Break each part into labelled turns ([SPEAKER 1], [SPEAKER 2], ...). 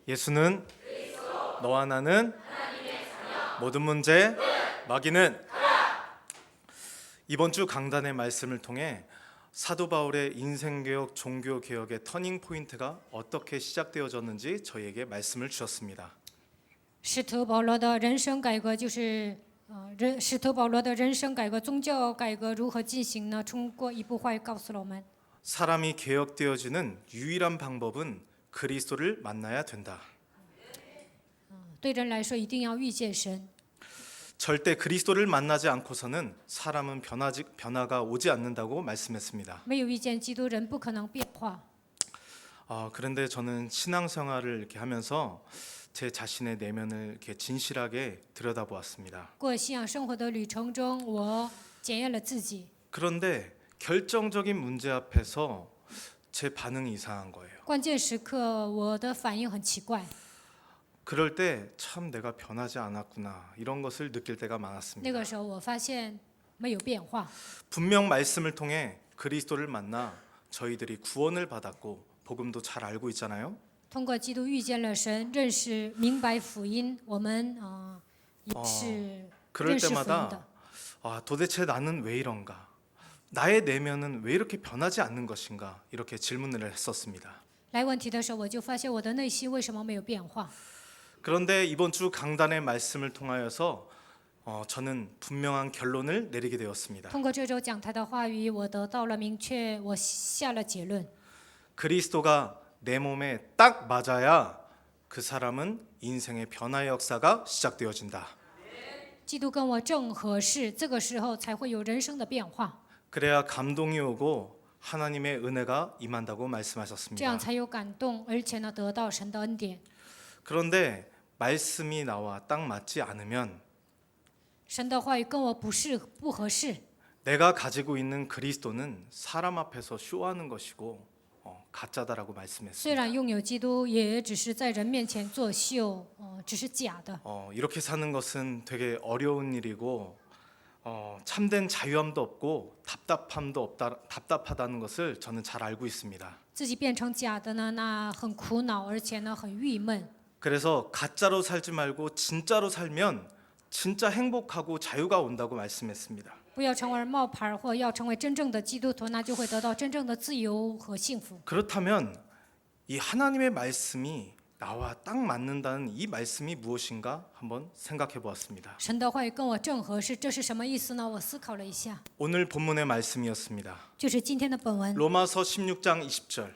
[SPEAKER 1] 예수는 너와 나는 모든 문제 마귀는. 이번 주 강단의 말씀을 통해 사도 바울의 인생개혁, 종교개혁의 터닝 포인트가 어떻게 시작되어졌는지 저희에게 말씀을 주셨습니다.
[SPEAKER 2] 使徒保罗的人生改革使徒保罗的人生改革、宗教改革如何进行呢？通过一部话语告诉了我们，
[SPEAKER 1] 사람이 개혁되어지는 유일한 방법은 그리스도를 만나야 된다.
[SPEAKER 2] 对人来说一定要遇见神，
[SPEAKER 1] 절대 그리스도를 만나지 않고서는 사람은 변화가 오지 않는다고 말씀했습니다.
[SPEAKER 2] 没有遇见基督，人不可能变化。
[SPEAKER 1] 그런데 저는 신앙생활을 이렇게 하면서 제 자신의 내면을 이렇게 진실하게 들여다보았습니다.
[SPEAKER 2] 过信仰生活的旅程中，我检验了自己，
[SPEAKER 1] 그런데 결정적인 문제 앞에서 제 반응이 이상한 거예요.
[SPEAKER 2] 关键时刻我的反应很奇怪。
[SPEAKER 1] 그럴 때 참 내가 변하지 않았구나 이런 것을 느낄 때가
[SPEAKER 2] 那
[SPEAKER 1] 많았습니다.
[SPEAKER 2] 个时候我发现没有变化，
[SPEAKER 1] 분명 말씀을 통해 그리스도를 만나 저희들이 구원을 받았고 복음도 잘 알고 있잖아요.
[SPEAKER 2] 通过基督遇见了神，认识明白福音，我们也是
[SPEAKER 1] 그럴
[SPEAKER 2] 认识福音的
[SPEAKER 1] 때마다 。 도대체 나는 왜 이런가? 나의 내면은 왜 이렇게 변하지 않는 것인가? 이렇게 질문을 했었습니다.
[SPEAKER 2] 来问题的时候，我就发现我的内心为什么没有变化。
[SPEAKER 1] 그런데 이번 주 강단의 말씀을 통하여서 저는 분명한 결론을 내리게 되었습니다.
[SPEAKER 2] 通过这周讲台的话语，我得到了明确，我下了结论：
[SPEAKER 1] 그리스도가 내 몸에 딱 맞아야 그 사람은 인생의 변화의 역사가 시작되어진다.
[SPEAKER 2] 基督跟我正合适，这个时候才会有人生的变化，
[SPEAKER 1] 그래야 감동이 오고 하나님의 은혜가 임한다고
[SPEAKER 2] 这样
[SPEAKER 1] 말씀하셨습니다.
[SPEAKER 2] 才有感动，而且呢，得到神的恩典。
[SPEAKER 1] 그런데 말씀이 나와 딱 맞지 않으면
[SPEAKER 2] 神的话语跟我不合适，
[SPEAKER 1] 내가 가지고 있는 그리스도는 사람 앞에서 쇼하는 것이고 가짜다라고
[SPEAKER 2] 虽
[SPEAKER 1] 말씀했습니다.
[SPEAKER 2] 然拥有基督，也只是在人面前作秀，只是假的。
[SPEAKER 1] 이렇게 사는 것은 되게 어려운 일이고 참된 자유함도 없고 답답하다는 것을 저는 잘 알고 있습니다.
[SPEAKER 2] 自己变成假的呢，那很苦恼，而且呢，很郁闷。
[SPEAKER 1] 그래서 가짜로 살지 말고 진짜로 살면 진짜 행복하고 자유가 온다고 말씀했습니다.
[SPEAKER 2] 不要成为冒牌，或要成为真正的基督徒，那就会得到真正的自由和幸福。
[SPEAKER 1] 그렇다면 이 하나님의 말씀이 나와 딱 맞는다는 이 말씀이 무엇인가 한번 생각해 보았습니다.
[SPEAKER 2] 神的话语跟我正合适，这是什么意思呢？我思考了一下，
[SPEAKER 1] 오늘 본문의 말씀이었습니다.
[SPEAKER 2] 就是今天的本文，
[SPEAKER 1] 로마서 16장 20절.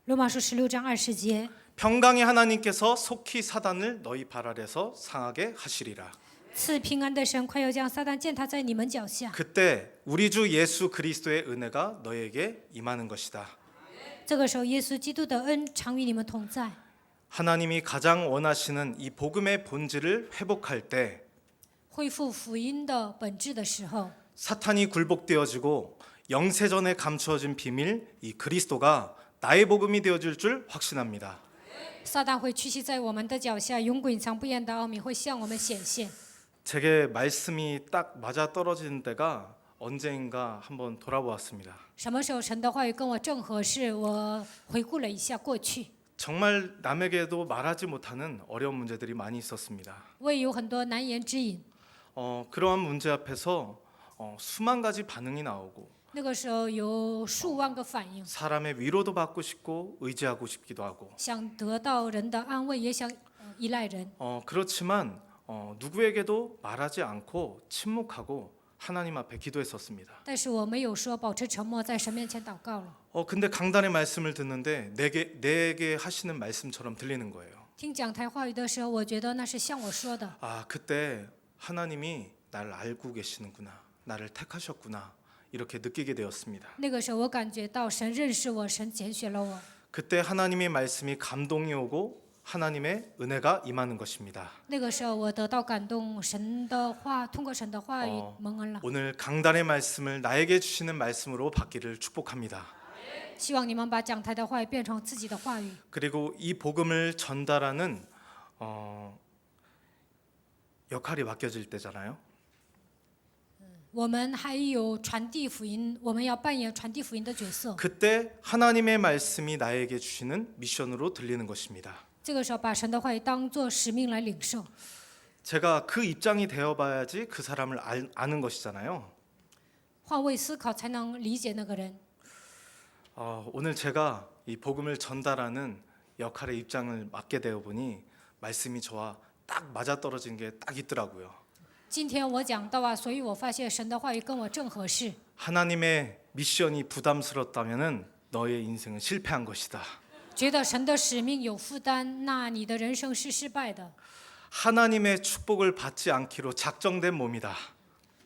[SPEAKER 2] 罗马书16章20节。
[SPEAKER 1] 평강의 하나님께서 속히 사단을 너희 발 아래서 상하게 하시리라.
[SPEAKER 2] 赐平安的神快要将撒旦践踏在你们脚下。
[SPEAKER 1] 그때 우리 주 예수 그리스도의 은혜가 너에게 임하는 것이다.
[SPEAKER 2] 这个时候，耶稣基督的恩常与你们同在。
[SPEAKER 1] 하나님이 가장 원하시는 이 복음의 본질을 회복할 때
[SPEAKER 2] 恢复福音的本质的时候，
[SPEAKER 1] 사탄이 굴복되어지고 영세전에 감추어진 비밀 이 그리스도가 나의 복음이 되어질 줄 확신합니다.
[SPEAKER 2] 撒旦会屈膝在我们的脚下，永隐藏不言的奥秘会向我们显现。
[SPEAKER 1] 제게 말씀이 딱 맞아 떨어지는 때가 언제인가 한번 돌아보았습니다.
[SPEAKER 2] 什么时候神的话语跟我正合适？我回顾了一下过去，
[SPEAKER 1] 정말 남에게도 말하지 못하는 어려운 문제들이 많이 있었습니다.
[SPEAKER 2] 我也有很多难言之隐。
[SPEAKER 1] 그러한 문제 앞에서 수만 가지 반응이 나오고
[SPEAKER 2] 那个时候有数万个反应，
[SPEAKER 1] 사람의 위로도 받고 싶고 의지하고 싶기도 하고
[SPEAKER 2] 想得到人的安慰，也想依赖人。
[SPEAKER 1] 그렇지만 누구에게도 말하지 않고 침묵하고 하나님 앞에 기도했었습니다.
[SPEAKER 2] 但是我没有说，保持沉默，在神面前祷告了。
[SPEAKER 1] 근데 강단의 말씀을 듣는데 내게 하시는 말씀처럼 들리는 거예요.
[SPEAKER 2] 听讲台话语的时候，我觉得那是向我说的。
[SPEAKER 1] 그때 하나님이 나를 알고 계시는구나, 나를 택하셨구나 이렇게 느끼게 되었습니다.
[SPEAKER 2] 那个时候，我感觉到神认识我，神拣选了我。
[SPEAKER 1] 그때 하나님의 말씀이 감동이 오고 하나님의 은혜가 임하는 것입니다.
[SPEAKER 2] 那个时候，我得到感动，神的话，通过神的话语蒙恩了。
[SPEAKER 1] 오늘 강단의 말씀을 나에게 주시는 말씀으로 받기를 축복합니다.
[SPEAKER 2] 希望你们把讲台的话语变成自己的话语。
[SPEAKER 1] 그리고 이 복음을 전달하는 역할이 맡겨질 때잖아요.
[SPEAKER 2] 我们还有传递福音，我们要扮演传递福音的角色。
[SPEAKER 1] 그때 하나님의 말씀이 나에게 주시는 미션으로 들리는 것입니다.
[SPEAKER 2] 这个时候把神的话语当作使命来领受。
[SPEAKER 1] 제가 그 입장이 되어봐야지 그 사람을 아는 것이잖아요.
[SPEAKER 2] 换位思考才能理解那个人。
[SPEAKER 1] 오늘 제가 이 복음을 전달하는 역할의 입장을 맡게 되어 보니 말씀이 저와 딱 맞아떨어진 게 딱 있더라고요.
[SPEAKER 2] 今天我讲到啊，所以我发现神的话语跟我正合适。
[SPEAKER 1] 하나님의 미션이 부담스럽다면은 너의 인생은 실패한 것이다.
[SPEAKER 2] 觉得神的使命有负担，那你的人生是失败的。
[SPEAKER 1] 하나님의 축복을 받지 않기로 작정된 몸이다.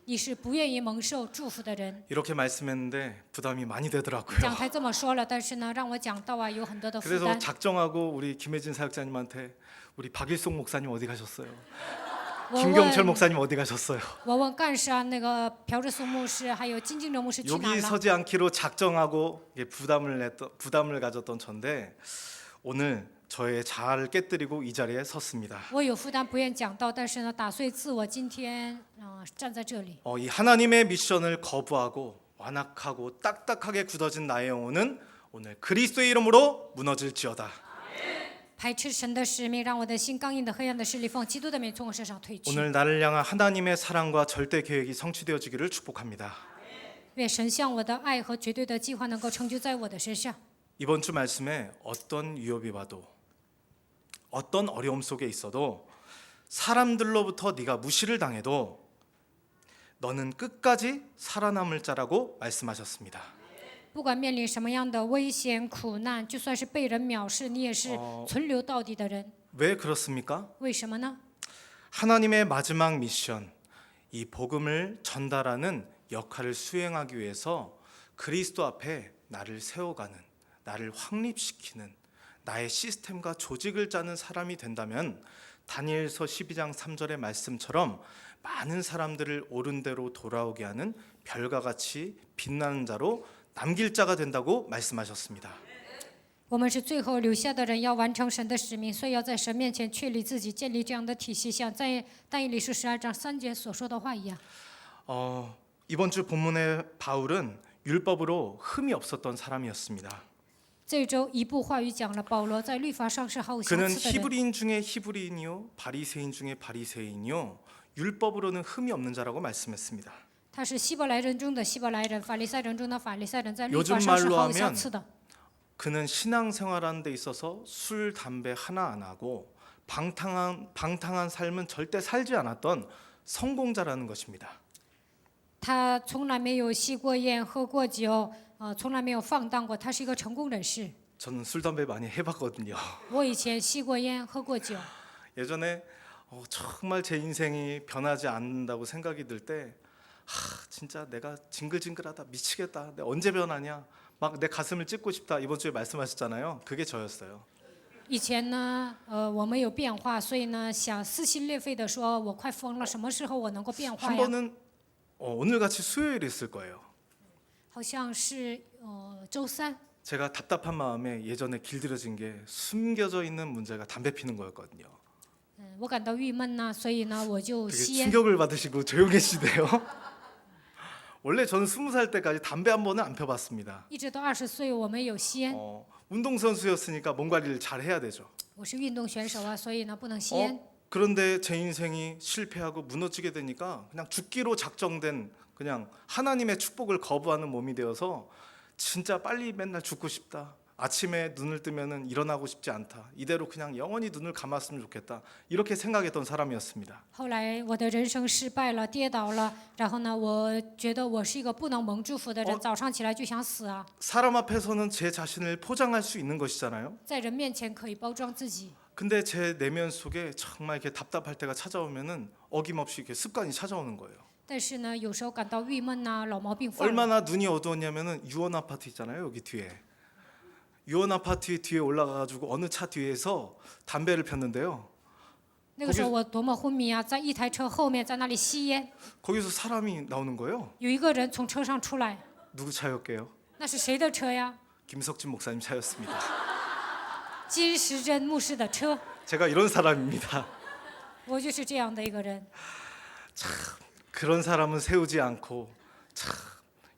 [SPEAKER 2] 你是不愿意蒙受祝福的人。
[SPEAKER 1] 이렇게 말씀했는데 부담이 많이 되더라고요.
[SPEAKER 2] 讲台这么说了，但是呢，让我讲到啊，有很多的负
[SPEAKER 1] 그래서
[SPEAKER 2] 担。
[SPEAKER 1] 작정하고 우리 김혜진 사역자님한테 우리 박일송 목사님 어디 가셨어요?
[SPEAKER 2] 我
[SPEAKER 1] 김경철
[SPEAKER 2] 问，
[SPEAKER 1] 목사님 어디 가셨어요?
[SPEAKER 2] 我问干事啊，那个朴志松牧师还有金敬哲牧师去哪
[SPEAKER 1] 여기
[SPEAKER 2] 了？
[SPEAKER 1] 서지 않기로 작정하고 부담을 가졌던 전데 오늘 저의 자아를 깨뜨리고 이 자리에 섰습니다.
[SPEAKER 2] 我有负担，不愿讲到，但是呢，打碎自我，今天站在这里。
[SPEAKER 1] 이 하나님의 미션을 거부하고 완악하고 딱딱하게 굳어진 나의 영혼은 오늘 그리스도의 이름으로 무너질지어다.
[SPEAKER 2] 排斥神的使命，让我的心刚硬的黑暗的势力奉基督的名从我身上退去。
[SPEAKER 1] 오늘 나를 향한 하나님의 사랑과 절대 계획이 성취되어지기를 축복합니다.
[SPEAKER 2] 愿神向我的爱和绝对的计划能够成就在我的身上。
[SPEAKER 1] 이번 주 말씀에 어떤 위협이 와도 어떤 어려움 속에 있어도 사람들로부터 네가 무시를 당해도 너는 끝까지 살아남을 자라고 말씀하셨습니다.
[SPEAKER 2] 不管面临什么样的危险苦难，就算是被人藐视，你也是存留到底的人。
[SPEAKER 1] 왜 그렇습니까?
[SPEAKER 2] 为什么呢？
[SPEAKER 1] 하나님의 마지막 미션, 이 복음을 전달하는 역할을 수행하기 위해서 그리스도 앞에 나를 세워가는, 나를 확립시키는 나의 시스템과 조직을 짜는 사람이 된다면 다니엘서 12장 3절의 말씀처럼 많은 사람들을 옳은 대로 돌아오게 하는 별과 같이 빛나는 자로 남길 자가 된다고 말씀하셨습니다.
[SPEAKER 2] 我们是最后留下的人，要完成神的使命，所以要在神面前确立自己，建立这样的体系，像在但以理书12章3节所说的话一样。
[SPEAKER 1] 이번 주 본문의 바울은 율법으로 흠이 없었던 사람이었습니다.
[SPEAKER 2] 这周一部话语讲了，保罗在律法上是毫无瑕
[SPEAKER 1] 그는
[SPEAKER 2] 疵的人。
[SPEAKER 1] 히브리인 중에 히브리인이요 바리새인 중에 바리새인이요 율법으로는 흠이 없는 자라고 말씀했습니다.
[SPEAKER 2] 他是希伯来人中的希伯来人，法利赛人中的法利赛人，在律
[SPEAKER 1] 요즘
[SPEAKER 2] 法上是
[SPEAKER 1] 말로
[SPEAKER 2] 毫无瑕
[SPEAKER 1] 하면
[SPEAKER 2] 疵的。
[SPEAKER 1] 그는 신앙생활하는 데 있어서 술, 담배 하나 안 하고 방탕한 삶은 절대 살지 않았던 성공자라는 것입니다.
[SPEAKER 2] 他从来没有吸过烟、喝过酒，从来没有放荡过。他是一个成功人士。
[SPEAKER 1] 저는 술, 담배 많이 해봤거든요.
[SPEAKER 2] 我以前吸过烟、喝过酒。
[SPEAKER 1] 예전에 정말 제 인생이 변하지 않는다고 생각이 들 때 진짜 내가 징글징글하다 미치겠다. 내가 언제 변하냐. 막 내 가슴을 찢고 싶다. 이번 주에 말씀하셨잖아요. 그게 저였어요.
[SPEAKER 2] 以前呢，我没有变化，所以呢，想撕心裂肺的说，我快疯了，什么时候我能够变化
[SPEAKER 1] 한
[SPEAKER 2] 呀？
[SPEAKER 1] 번은 오늘같이 수요일이었을 거예요.
[SPEAKER 2] 好像是周三，
[SPEAKER 1] 제가 답답한 마음에 예전에 길들여진 게 숨겨져 있는 문제가 담배 피는 거였거든요.
[SPEAKER 2] 我感到郁闷呐，所以呢，我就
[SPEAKER 1] 되게
[SPEAKER 2] 吸烟。
[SPEAKER 1] 충격을 받으시고 조용해지네요. 원래 저는 20살 때까지 담배 한 번은 안 펴봤습니다.
[SPEAKER 2] 一直到20岁，我没有吸烟。
[SPEAKER 1] 운동선수였으니까 몸 관리를 잘 해야 되죠.
[SPEAKER 2] 我是运动选手啊，所以呢，不能吸烟。
[SPEAKER 1] 그런데 제 인생이 실패하고 무너지게 되니까 그냥 죽기로 작정된 그냥 하나님의 축복을 거부하는 몸이 되어서 진짜 빨리 맨날 죽고 싶다. 아침에 눈을 뜨면은 일어나고 싶지 않다. 이대로 그냥 영원히 눈을 감았으면 좋겠다. 이렇게 생각했던 사람이었습니다.
[SPEAKER 2] 后来我的人生失败了，跌倒了，然后呢，我觉得我是一个不能蒙祝福的人，早上起来就想死啊。
[SPEAKER 1] 사람 앞에서는 제 자신을 포장할 수 있는 것이잖아요.
[SPEAKER 2] 在人面前可以包装自己，
[SPEAKER 1] 근데 제 내면 속에 정말 이렇게 답답할 때가 찾아오면은 어김없이 이렇게 습관이 찾아오는 거예요.
[SPEAKER 2] 但是呢，有时候感到郁闷呐，老毛病犯了。
[SPEAKER 1] 얼마나 눈이 어두웠냐면은 유원 아파트 있잖아요. 여기 뒤에. 유원 아파트 뒤에 올라가가지고 어느 차 뒤에서 담배를 폈는데요.
[SPEAKER 2] 那个时候我多么昏迷啊，在一台车后面，在那里吸烟，
[SPEAKER 1] 거기서 사람이 나오는 거예요.
[SPEAKER 2] 有一个人从车上出来，
[SPEAKER 1] 누구 차였게요?
[SPEAKER 2] 那是谁的车呀？
[SPEAKER 1] 김석진 목사님 차였습니다.
[SPEAKER 2] 金时珍牧师的车。
[SPEAKER 1] 제가 이런 사람입니다.
[SPEAKER 2] 我就是这样的一个人。
[SPEAKER 1] 그런 사람은 세우지 않고 참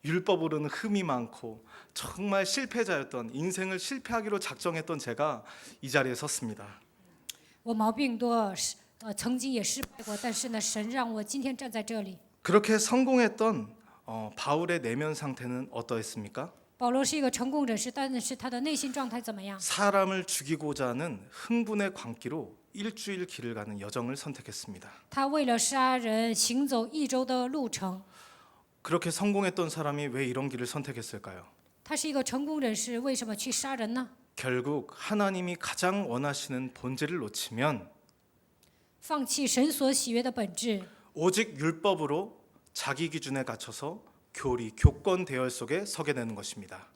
[SPEAKER 1] 율법으로는 흠이 많고 정말 실패자였던 인생을 실패하기로 작정했던 제가 이 자리에 섰습니다.
[SPEAKER 2] 我毛病多，曾经也失败过，但是呢，神让我今天站在这里。
[SPEAKER 1] 그렇게 성공했던 바울의 내면 상태는 어떠했습니까?
[SPEAKER 2] 保罗是一个成功人士，但是他的内心状态怎么样？
[SPEAKER 1] 사람을 죽이고자 하는 흥분의 광기로 일주일 길을 가는 여정을 선택했습니다.
[SPEAKER 2] 他为了杀人行走1周的路程。
[SPEAKER 1] 그렇게 성공했던 사람이 왜 이런 길을 선택했을까요?
[SPEAKER 2] 他是一个成功人士，为什么去杀人呢？
[SPEAKER 1] 결국 하나님이 가장 원하시는 본질을 놓치면
[SPEAKER 2] 放弃神所喜悦的本质，
[SPEAKER 1] 오직 율법으로 자기 기준에 갇혀서 교권 대열 속에 서게 되는 것입니다.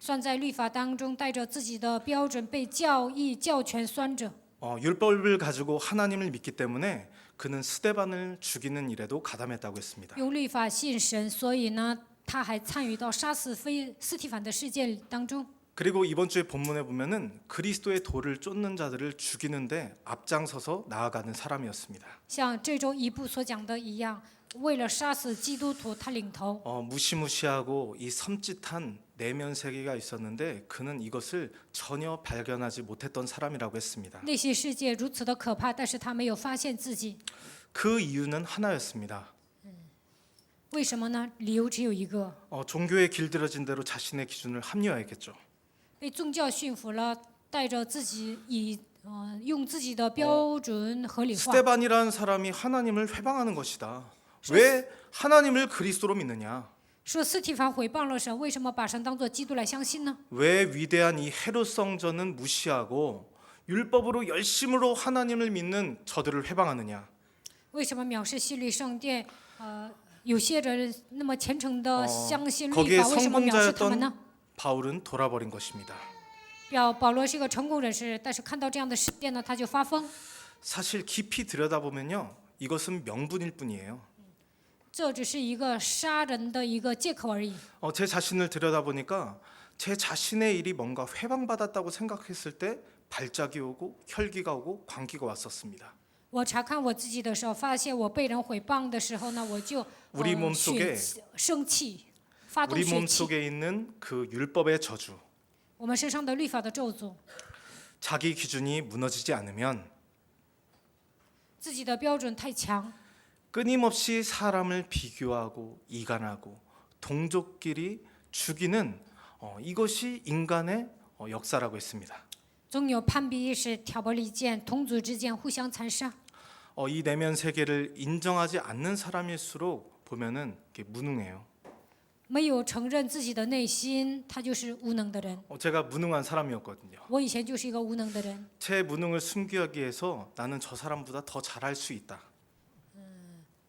[SPEAKER 2] 算在律法当中，带着自己的标准被教义教权拴着。
[SPEAKER 1] 율법을 가지고 하나님을 믿기 때문에 그는 스데반을 죽이는 일에도 가담했다고 했습니다.
[SPEAKER 2] 用律法信神，所以呢，他还参与到杀死斯提凡的事件当中。
[SPEAKER 1] 그리고 이번 주에 본문에 보면은 그리스도의 도를 쫓는 자들을 죽이는데 앞장서서 나아가는 사람이었습니다.
[SPEAKER 2] 像这周一部所讲的一样，为了杀死基督徒，他领头。
[SPEAKER 1] 무시무시하고 이 섬찟한 내면 세계가 있었는데 그는 이것을 전혀 발견하지 못했던 사람이라고 했습니다.
[SPEAKER 2] 内心世界如此的可怕，但是他没有发现自己。
[SPEAKER 1] 그 이유는 하나였습니다.
[SPEAKER 2] 为什么呢？理由只有一个：
[SPEAKER 1] 종교에 길들여진 대로 자신의 기준을 합리화했겠죠.
[SPEAKER 2] 被宗教驯服了，带着自己用自己的标准合理化。
[SPEAKER 1] 스데반이라는 사람이 하나님을 회방하는 것이다. 왜 하나님을 그리스도로 믿느냐?
[SPEAKER 2] 说斯提凡毁谤了神，为什么把神当作基督来相信呢？
[SPEAKER 1] 왜 위대한 이 헤롯 성전은 무시하고 율법으로 열심으로 하나님을 믿는 저들을 회방하느냐?
[SPEAKER 2] 为什么藐视希律圣殿？有些人那么虔诚的相信律
[SPEAKER 1] 거기에
[SPEAKER 2] 法，为什么藐视他们呢？
[SPEAKER 1] 성공자였던 바울은 돌아버린 것입니다.
[SPEAKER 2] 保罗是一个成功人士，但是看到这样的事件呢，他就发疯。
[SPEAKER 1] 사실 깊이 들여다보면요, 이것은 명분일 뿐이에요.
[SPEAKER 2] 这只是一个杀人的一个借口而已。
[SPEAKER 1] 제 자신을 들여다보니까 제 자신의 일이 뭔가 회방받았다고 생각했을 때 발작이 오고 혈기가 오고 광기가 왔었습니다.
[SPEAKER 2] 我查看我自己的时候，发现我被人毁谤的时候呢，我就
[SPEAKER 1] 우리 몸속에
[SPEAKER 2] 生气，发动
[SPEAKER 1] 우리
[SPEAKER 2] 血气。
[SPEAKER 1] 몸속에 있는 그 율법의 저주,
[SPEAKER 2] 我们身上的律法的咒诅，
[SPEAKER 1] 자기 기준이 무너지지 않으면
[SPEAKER 2] 自己的标准太强，
[SPEAKER 1] 끊임없이 사람을 비교하고 이간하고 동족끼리 죽이는 이것이 인간의 역사라고 했습니다.
[SPEAKER 2] 总有攀比意识、挑拨离间，同族之间互相残杀。
[SPEAKER 1] 이 내면 세계를 인정하지 않는 사람일수록 보면은 이게 무능해요.
[SPEAKER 2] 没有承认自己的内心，他就是无能的人。
[SPEAKER 1] 제가 무능한 사람이었거든요.
[SPEAKER 2] 我以前就是一个无能的人，
[SPEAKER 1] 제 무능을 숨기기 위해서 나는 저 사람보다 더 잘할 수 있다.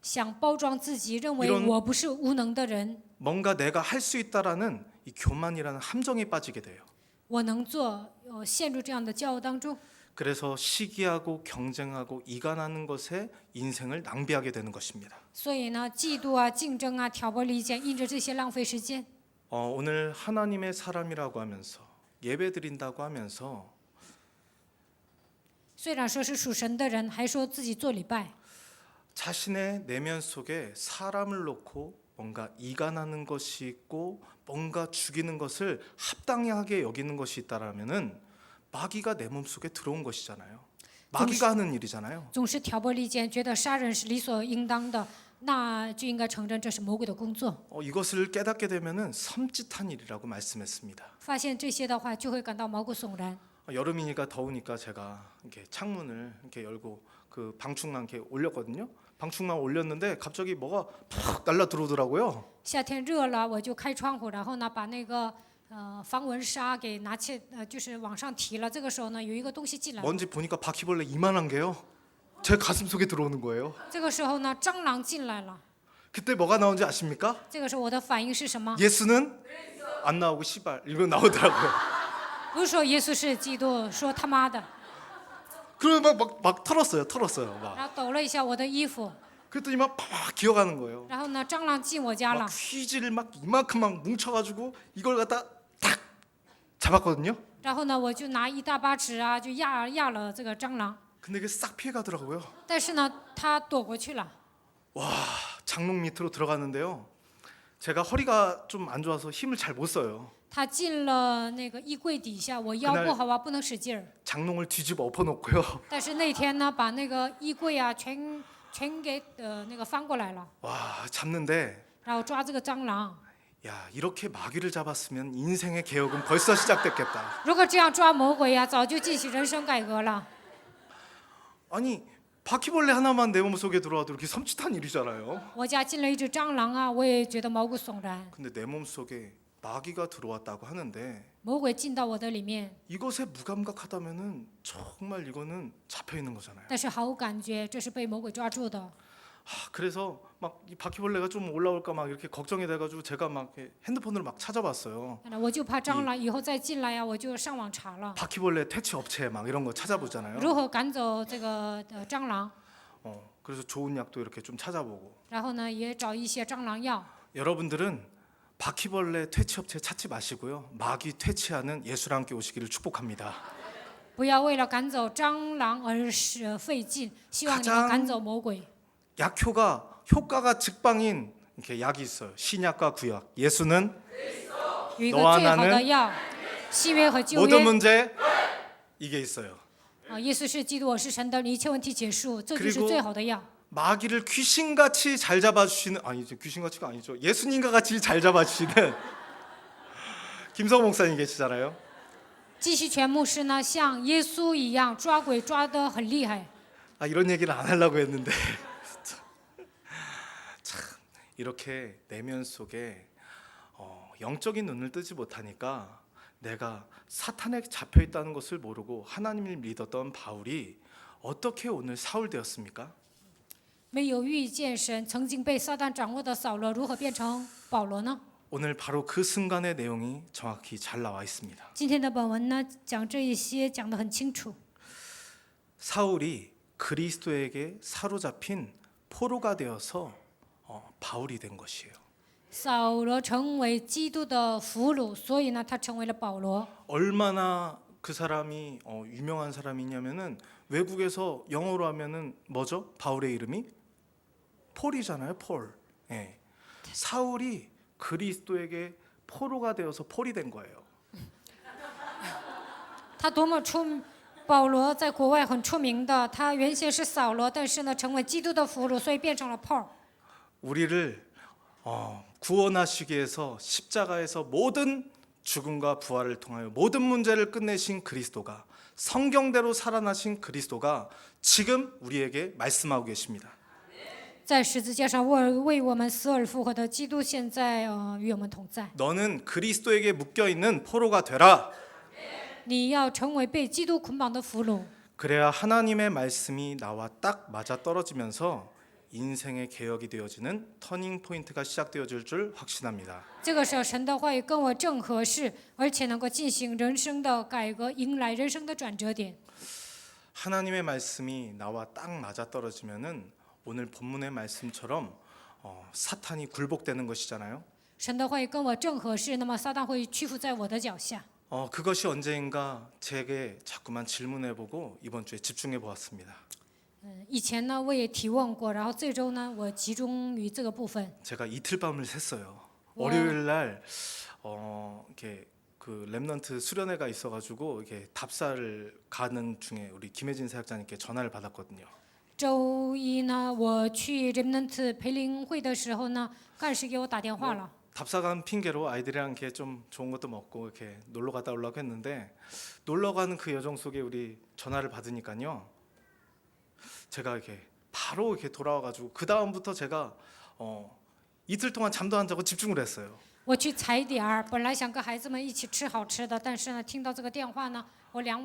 [SPEAKER 2] 想包装自己，认为
[SPEAKER 1] 이런
[SPEAKER 2] 我不是无能的人，
[SPEAKER 1] 뭔가 내가 할 수 있다라는 이 교만이라는 함정에 빠지게 돼요.
[SPEAKER 2] 我能做，陷入这样的骄傲当中。
[SPEAKER 1] 그래서 시기하고 경쟁하고 이간하는 것에 인생을 낭비하게 되는 것입니다.
[SPEAKER 2] 所以呢，嫉妒啊、竞争啊、挑拨离间，因着这些浪费时间。
[SPEAKER 1] 오늘 하나님의 사람이라고 하면서 예배드린다고 하면서
[SPEAKER 2] 虽然说是属神的人，还说自己做礼拜，
[SPEAKER 1] 자신의 내면 속에 사람을 놓고 뭔가 이간하는 것이 있고 뭔가 죽이는 것을 합당하게 여기는 것이 있다라면은 마귀가 내 몸속에 들어온 것이잖아요. 마귀가 하는 일이잖아요.
[SPEAKER 2] 总是挑拨离间，觉得杀人是理所应当的，那就应该承认这是魔鬼的工作。
[SPEAKER 1] 이것을 깨닫게 되면은 섬찟한 일이라고 말씀했습니다.
[SPEAKER 2] 发现这些的话，就会感到毛骨悚然。
[SPEAKER 1] 여름이니까 더우니까 제가 이렇게 창문을 이렇게 열고 그 방충망 이렇게 올렸거든요. 방충망 올렸는데 갑자기 뭐가 팍 날라 들어오더라고요.
[SPEAKER 2] 夏天热了，我就开窗户，然后呢，把那个防蚊纱给拿起，就是往上提了。这个时候呢，有一个东西进来了。
[SPEAKER 1] 뭔지 보니까 바퀴벌레 이만한 게요. 제 가슴 속에 들어오는 거예요.
[SPEAKER 2] 这个时候呢，蟑螂进来了。
[SPEAKER 1] 그때 뭐가 나온지 아십니까?
[SPEAKER 2] 这个时候我的反应是什么？
[SPEAKER 1] 예수는 안 나오고 시발 이거 나오더라고요.
[SPEAKER 2] 不是说耶稣是基督，说他妈的，
[SPEAKER 1] 그러면 막 털었어요. 막.
[SPEAKER 2] 然后抖了一下我的衣服，
[SPEAKER 1] 그랬더니 막 팍 기어가는 거예요.
[SPEAKER 2] 然后呢，蟑螂进我家了
[SPEAKER 1] 막 ， 휘지를 막 이만큼 막 뭉쳐가지고 이걸 갖다 탁 잡았거든요.
[SPEAKER 2] 然后呢，我就拿一大把纸啊，就压了这个蟑螂，
[SPEAKER 1] 근데 이게 싹 피해가더라고요.
[SPEAKER 2] 但是呢，它躲过去了。
[SPEAKER 1] 장롱 밑으로 들어갔는데요. 제가 허리가 좀 안 좋아서 힘을 잘 못 써요.
[SPEAKER 2] 他进了那个衣柜底下，我腰不好啊，不能使劲儿。
[SPEAKER 1] 장롱을 뒤집어 엎어놓고요.
[SPEAKER 2] 但是那天呢，把那个衣柜啊全给那个翻过来了，
[SPEAKER 1] 와, 잡는데
[SPEAKER 2] 然后抓这个蟑螂。
[SPEAKER 1] 야, 이렇게 마귀를 잡았으면 인생의 개혁은 벌써 시작됐겠다.
[SPEAKER 2] 如果这样抓魔鬼呀，早就进行人生改革了。
[SPEAKER 1] 아니, 바퀴벌레 하나만 내 몸속에 들어와도 이렇게 섬찟한 일이잖아요.
[SPEAKER 2] 我家进了一只蟑螂啊，我也觉得毛骨悚然。
[SPEAKER 1] 근데 내 몸속에 마귀가 들어왔다고 하는데
[SPEAKER 2] 魔鬼进到我的里面，
[SPEAKER 1] 이것에 무감각하다면은 정말 이거는 잡혀 있는 거잖아요.
[SPEAKER 2] 但是毫无感觉，这是被魔鬼抓住的。
[SPEAKER 1] 그래서 막 이 바퀴벌레가 좀 올라올까 막 이렇게 걱정이 돼가지고 제가 막 이렇게 핸드폰으로 막 찾아봤어요.
[SPEAKER 2] 我就怕蟑螂以后再进来呀，我就上网查了，
[SPEAKER 1] 바퀴벌레 퇴치 업체 막 이런 거 찾아보잖아요.
[SPEAKER 2] 如何赶走这个蟑螂。
[SPEAKER 1] 그래서 좋은 약도 이렇게 좀 찾아보고.
[SPEAKER 2] 然后呢，也找一些蟑螂药。
[SPEAKER 1] 여러분들은 바퀴벌레 퇴치 업체 찾지 마시고요. 마귀 퇴치하는 예수랑 함께 오시기를 축복합니다.
[SPEAKER 2] 不要为了赶走蟑螂而使费劲，希望你们赶走魔鬼。
[SPEAKER 1] 효과가 직방인 이렇게 약이 있어요. 신약과 구약. 예수는
[SPEAKER 2] 有一个最好的药，新约和旧
[SPEAKER 1] 모든
[SPEAKER 2] 约。
[SPEAKER 1] 문제 이게 있어요.
[SPEAKER 2] 耶稣是基督，我是神的，一切问题结束，这就是最好的药。
[SPEAKER 1] 마귀를 귀신같이 잘 잡아주시는 아니죠 귀신같이가 아니죠 예수님과 같이 잘 잡아주시는 김성 목사님 계시잖아요.
[SPEAKER 2] 继续全牧师呢，像耶稣一样抓鬼抓得很厉害。
[SPEAKER 1] 이런 얘기를 안 하려고 했는데 참 이렇게 내면 속에 영적인 눈을 뜨지 못하니까 내가 사탄에 잡혀 있다는 것을 모르고 하나님을 믿었던 바울이 어떻게 오늘 사울 되었습니까?
[SPEAKER 2] 没有遇见神，曾经被撒旦掌握的扫罗，如何变成保罗呢？
[SPEAKER 1] 오늘 바로 그 순간의 내용이 정확히 잘 나와 있습니다.
[SPEAKER 2] 今天的本文呢，讲这一些讲得很清楚。
[SPEAKER 1] 사울이 그리스도에게 사로잡힌 포로가 되어서 바울이 된 것이에요.
[SPEAKER 2] 扫罗成为基督的俘虏，所以呢，他成为了保罗。
[SPEAKER 1] 얼마나 그 사람이 유명한 사람이냐면은 외국에서 영어로 하면은 뭐죠? 바울의 이름이 폴이잖아요. 폴. 예. 사울이 그리스도에게 포로가 되어서 폴이 된 거예요.
[SPEAKER 2] 他多么保罗在国外很出名的，他原先是扫罗，但是呢，成为基督的俘虏，所以变成了 Paul。
[SPEAKER 1] 우리를 구원하시기 위해서 십자가에서 모든 죽음과 부활을 통하여 모든 문제를 끝내신 그리스도가 성경대로 살아나신 그리스도가 지금 우리에게 말씀하고 계십니다.
[SPEAKER 2] 在十字架上为我们死而复活的基督，现在与我们同在。
[SPEAKER 1] 너는 그리스도에게 묶여 있는 포로가 되라.
[SPEAKER 2] 你要成为被基督捆绑的俘虏，
[SPEAKER 1] 그래야 하나님의 말씀이 나와 딱 맞아 떨어지면서 인생의 개혁이 되어지는 터닝 포인트가 시작되어질 줄 확신합니다.
[SPEAKER 2] 这个时候神的话语跟我正合适，而且能够进行人生的改革，迎来人生的转折点。
[SPEAKER 1] 하나님의 말씀이 나와 딱 맞아 떨어지면은 오늘 본문의 말씀처럼 사탄이 굴복되는 것이잖아요.
[SPEAKER 2] 神的话语跟我正合适，那么撒旦会屈服在我的脚下。
[SPEAKER 1] 그것이 언제인가 제게 자꾸만 질문해보고 이번 주에 집중해 보았습니다.
[SPEAKER 2] 以前呢我也提问过，然后这周呢我集中于这个部分。
[SPEAKER 1] 제가 이틀 밤을 샜어요.
[SPEAKER 2] 와.
[SPEAKER 1] 월요일 날 이렇게 그 렘넌트 수련회가 있어가지고 이렇게 답사를 가는 중에 우리 김혜진 사역자님께 전화를 받았거든요.
[SPEAKER 2] 周一呢，我去 Remnant 培灵会的时候呢，干事给我打电话了。
[SPEAKER 1] 답사 간 핑계로 아이들이랑 이렇게 좀 좋은 것도 먹고 이렇게 놀러 갔다 오려고 했는데 놀러 가는 그 여정 속에 우리 전화를 받으니까요. 제가 이렇게 바로 이렇게 돌아와가지고 그 다음부터 제가 이틀 동안 잠도 안 자고 집중을 했어요.
[SPEAKER 2] 我去踩点儿，本来想跟孩子们一起吃好吃的，但是呢，听到这个电话呢，我两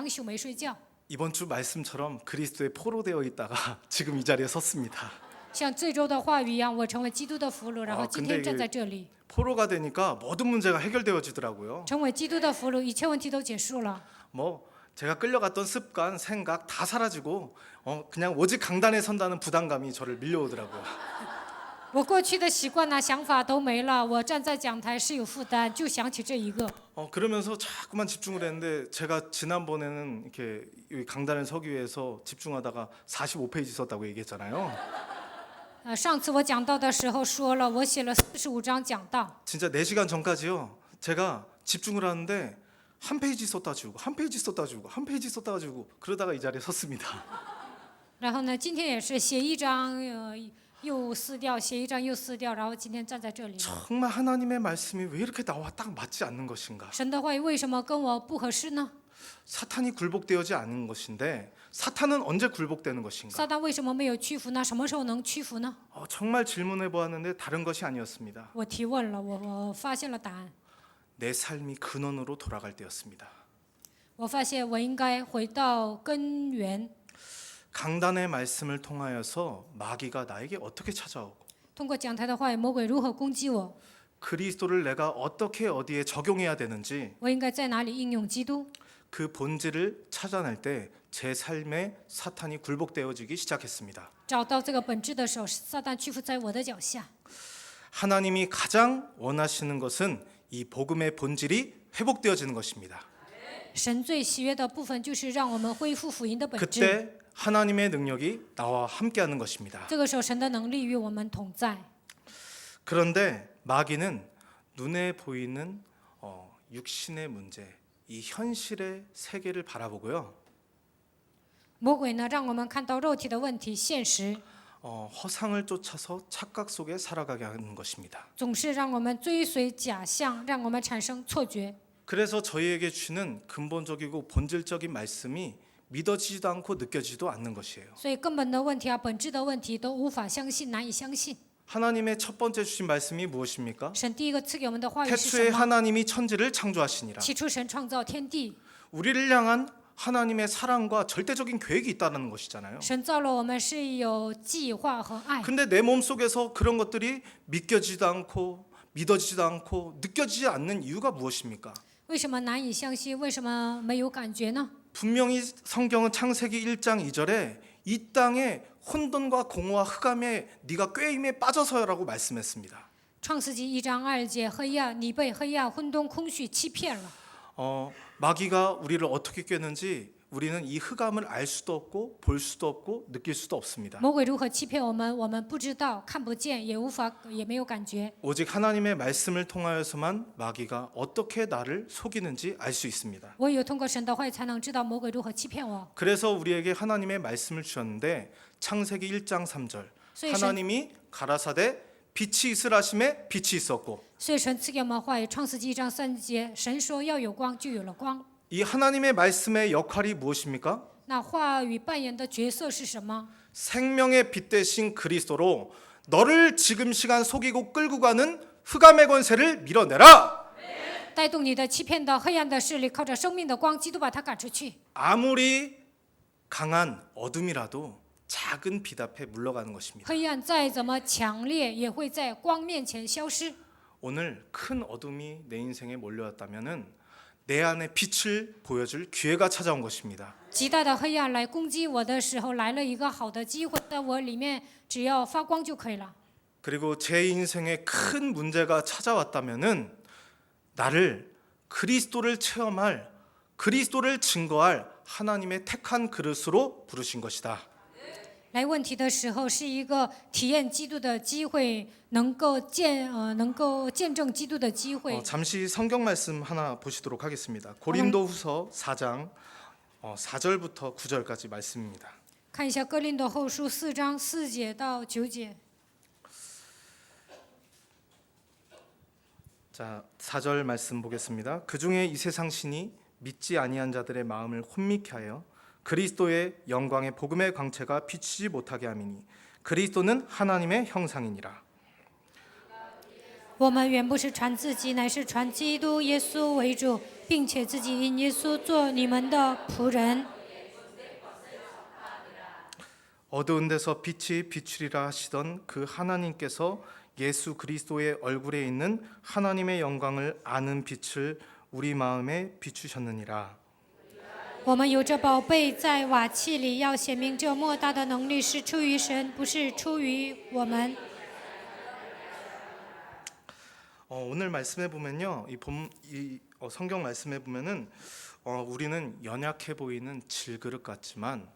[SPEAKER 2] 宿没睡觉。
[SPEAKER 1] 이번 주 말씀처럼 그리스도의 포로 되어 있다가 지금 이 자리에 섰습니다.
[SPEAKER 2] 像这周的话语一样，我成为基督的俘虏，然后今天站在这里。
[SPEAKER 1] 포로가 되니까 모든 문제가 해결되어지더라고요.
[SPEAKER 2] 成为基督的俘虏，一切问题都结束了。
[SPEAKER 1] 뭐 제가 끌려갔던 습관, 생각 다 사라지고 그냥 오직 강단에 선다는 부담감이 저를 밀려오더라고요.
[SPEAKER 2] 我过去的习惯呐、想法都没了，我站在讲台是有负担，就想起这一个。
[SPEAKER 1] 그러면서 자꾸만 집중을 했는데 제가 지난번에는 이렇게 여기 강단을 서기 위해서 집중하다가 45페이지 썼다고 얘기했잖아요.
[SPEAKER 2] 上次我讲道的时候说了，我写了45章讲道。
[SPEAKER 1] 진짜 4시간 전까지요. 제가 집중을 하는데 한 페이지 썼다 지우고 한 페이지 썼다 지우고 한 페이지 썼다 지우고 그러다가 이 자리에 섰습니다.
[SPEAKER 2] 然后呢，今天也是写一张，又撕掉，写一张又撕掉，然后今天站在这里。
[SPEAKER 1] 정말 하나님의 말씀이 왜 이렇게 나와 딱 맞지 않는 것인가?
[SPEAKER 2] 神的话语为什么跟我不合适呢？
[SPEAKER 1] 사탄이 굴복되어지 않은 것인데 사탄은 언제 굴복되는 것인가?
[SPEAKER 2] 撒旦为什么没有屈服呢？什么时候能屈服呢？
[SPEAKER 1] 정말 질문해 보았는데 다른 것이 아니었습니다.
[SPEAKER 2] 我提问了，我发现了答案。
[SPEAKER 1] 내 삶이 근원으로 돌아갈 때였습니다.
[SPEAKER 2] 我发现我应该回到根源。
[SPEAKER 1] 강단의 말씀을 통하여서 마귀가 나에게 어떻게 찾아오고
[SPEAKER 2] 通过讲台的话语，魔鬼如何攻击我？
[SPEAKER 1] 그리스도를 내가 어떻게 어디에 적용해야 되는지
[SPEAKER 2] 我应该在哪里应用基督？
[SPEAKER 1] 그 본질을 찾아낼 때 제 삶에 사탄이 굴복되어지기 시작했습니다.
[SPEAKER 2] 找到这个本质的时候，撒旦屈服在我的脚下。
[SPEAKER 1] 하나님이 가장 원하시는 것은 이 복음의 본질이 회복되어지는 것입니다.
[SPEAKER 2] 神最喜悦的部分就是让我们恢复福音的本质。
[SPEAKER 1] 그때 하나님의 능력이 나와 함께하는 것입니다.
[SPEAKER 2] 这个时候，神的能力与我们同在。
[SPEAKER 1] 그런데 마귀는 눈에 보이는 육신의 문제, 이 현실의 세계를 바라보고요.
[SPEAKER 2] 魔鬼呢，让我们看到肉体的问题、现实，
[SPEAKER 1] 허상을 쫓아서 착각 속에 살아가게 하는 것입니다.
[SPEAKER 2] 总是让我们追随假象，让我们产生错觉。
[SPEAKER 1] 그래서 저희에게 주는 근본적이고 본질적인 말씀이 믿어지지도 않고 느껴지지도 않는 것이에요.
[SPEAKER 2] 所以根本的问题啊，本质的问题都无法相信，难以相信。
[SPEAKER 1] 하나님의 첫 번째 주신 말씀이 무엇입니까?
[SPEAKER 2] 神第一个赐给我们的话语是
[SPEAKER 1] 태초에
[SPEAKER 2] 什么？
[SPEAKER 1] 하나님이 천지를 창조하시니라.
[SPEAKER 2] 起初神创造天地，
[SPEAKER 1] 우리를 향한 하나님의 사랑과 절대적인 계획이 있다는 것이잖아요.
[SPEAKER 2] 神造了我们是有计划和爱。
[SPEAKER 1] 근데 내 몸속에서 그런 것들이 믿겨지지도 않고 믿어지지도 않고 느껴지지 않는 이유가 무엇입니까?
[SPEAKER 2] 为什么难以相信？为什么没有感觉呢？
[SPEAKER 1] 분명히 성경은 창세기 1장 2절에 이 땅에 혼돈과 공허와 흑암에 네가 꾀임에 빠져서라고 말씀했습니다.
[SPEAKER 2] 创世纪1章2节，黑暗，你被黑暗、混沌、空虚欺骗了。
[SPEAKER 1] 마귀가 우리를 어떻게 꾀는지 우리는 이 흑암을 알 수도 없고 볼 수도 없고 느낄 수도 없습니다.
[SPEAKER 2] 魔鬼如何欺骗我们，我们不知道，看不见，也无法，也没有感觉。
[SPEAKER 1] 오직 하나님의 말씀을 통하여서만 마귀가 어떻게 나를 속이는지 알 수 있습니다.
[SPEAKER 2] 唯有通过神的话语，才能知道魔鬼如何欺骗我。
[SPEAKER 1] 그래서 우리에게 하나님의 말씀을 주셨는데 창세기 1장 3절 하나님이 가라사대 빛이 있으라 하심에 빛이 있었고
[SPEAKER 2] 所以神赐给我们话语，创世纪1章3节，神说要有光，就有了光。
[SPEAKER 1] 이 하나님의 말씀의 역할이 무엇입니까?
[SPEAKER 2] 那话语扮演的角色是什么？
[SPEAKER 1] 생명의 빛 대신 그리스도로 너를 지금 시간 속이고 끌고 가는 흑암의 권세를 밀어내라.
[SPEAKER 2] 带动你的欺骗的黑暗的势力，靠着生命的光，基督把它赶出去。
[SPEAKER 1] 아무리 강한 어둠이라도 작은 빛 앞에 물러가는 것입니다.
[SPEAKER 2] 黑暗再怎么强烈，也会在光面前消失。
[SPEAKER 1] 오늘 큰 어둠이 내 인생에 몰려왔다면은 내 안에 빛을 보여줄 기회가 찾아온 것입니다.
[SPEAKER 2] 极大的黑暗来攻击我的时候，来了一个好的机会，在我里面只要发光就可以了。
[SPEAKER 1] 그리고 제 인생에 큰 문제가 찾아왔다면은 나를 그리스도를 체험할 그리스도를 증거할 하나님의 택한 그릇으로 부르신 것이다.
[SPEAKER 2] 来问题的时候，是一个体验基督的机会，能够见证基督的机会。
[SPEAKER 1] 잠시 성경 말씀 하나 보시도록 하겠습니다. 고린도후서 4장 4절부터 9절까지 말씀입니다.
[SPEAKER 2] 看一下哥林多后书4章4节到9节。
[SPEAKER 1] 자, 4절 말씀 보겠습니다. 그 중에 이 세상 신이 믿지 아니한 자들의 마음을 혼미케 하여 그리스도의 영광의 복음의 광채가 비치지 못하게 함이니 그리스도는 하나님의 형상이니라.
[SPEAKER 2] 我们原不是传自己，乃是传基督耶稣为主，并且自己因耶稣做你们的仆人。
[SPEAKER 1] 어두운 데서 빛이 비추리라 하시던 그 하나님께서 예수 그리스도의 얼굴에 있는 하나님의 영광을 아는 빛을 우리 마음에 비추셨느니라.
[SPEAKER 2] 我们有着宝贝在瓦器里，要显明这莫大的能力是出于神，不是出于我们。
[SPEAKER 1] 오늘 말씀해 보면요, 성경 말씀해 보면은 우리는 연약해 보이는 질그릇 같지만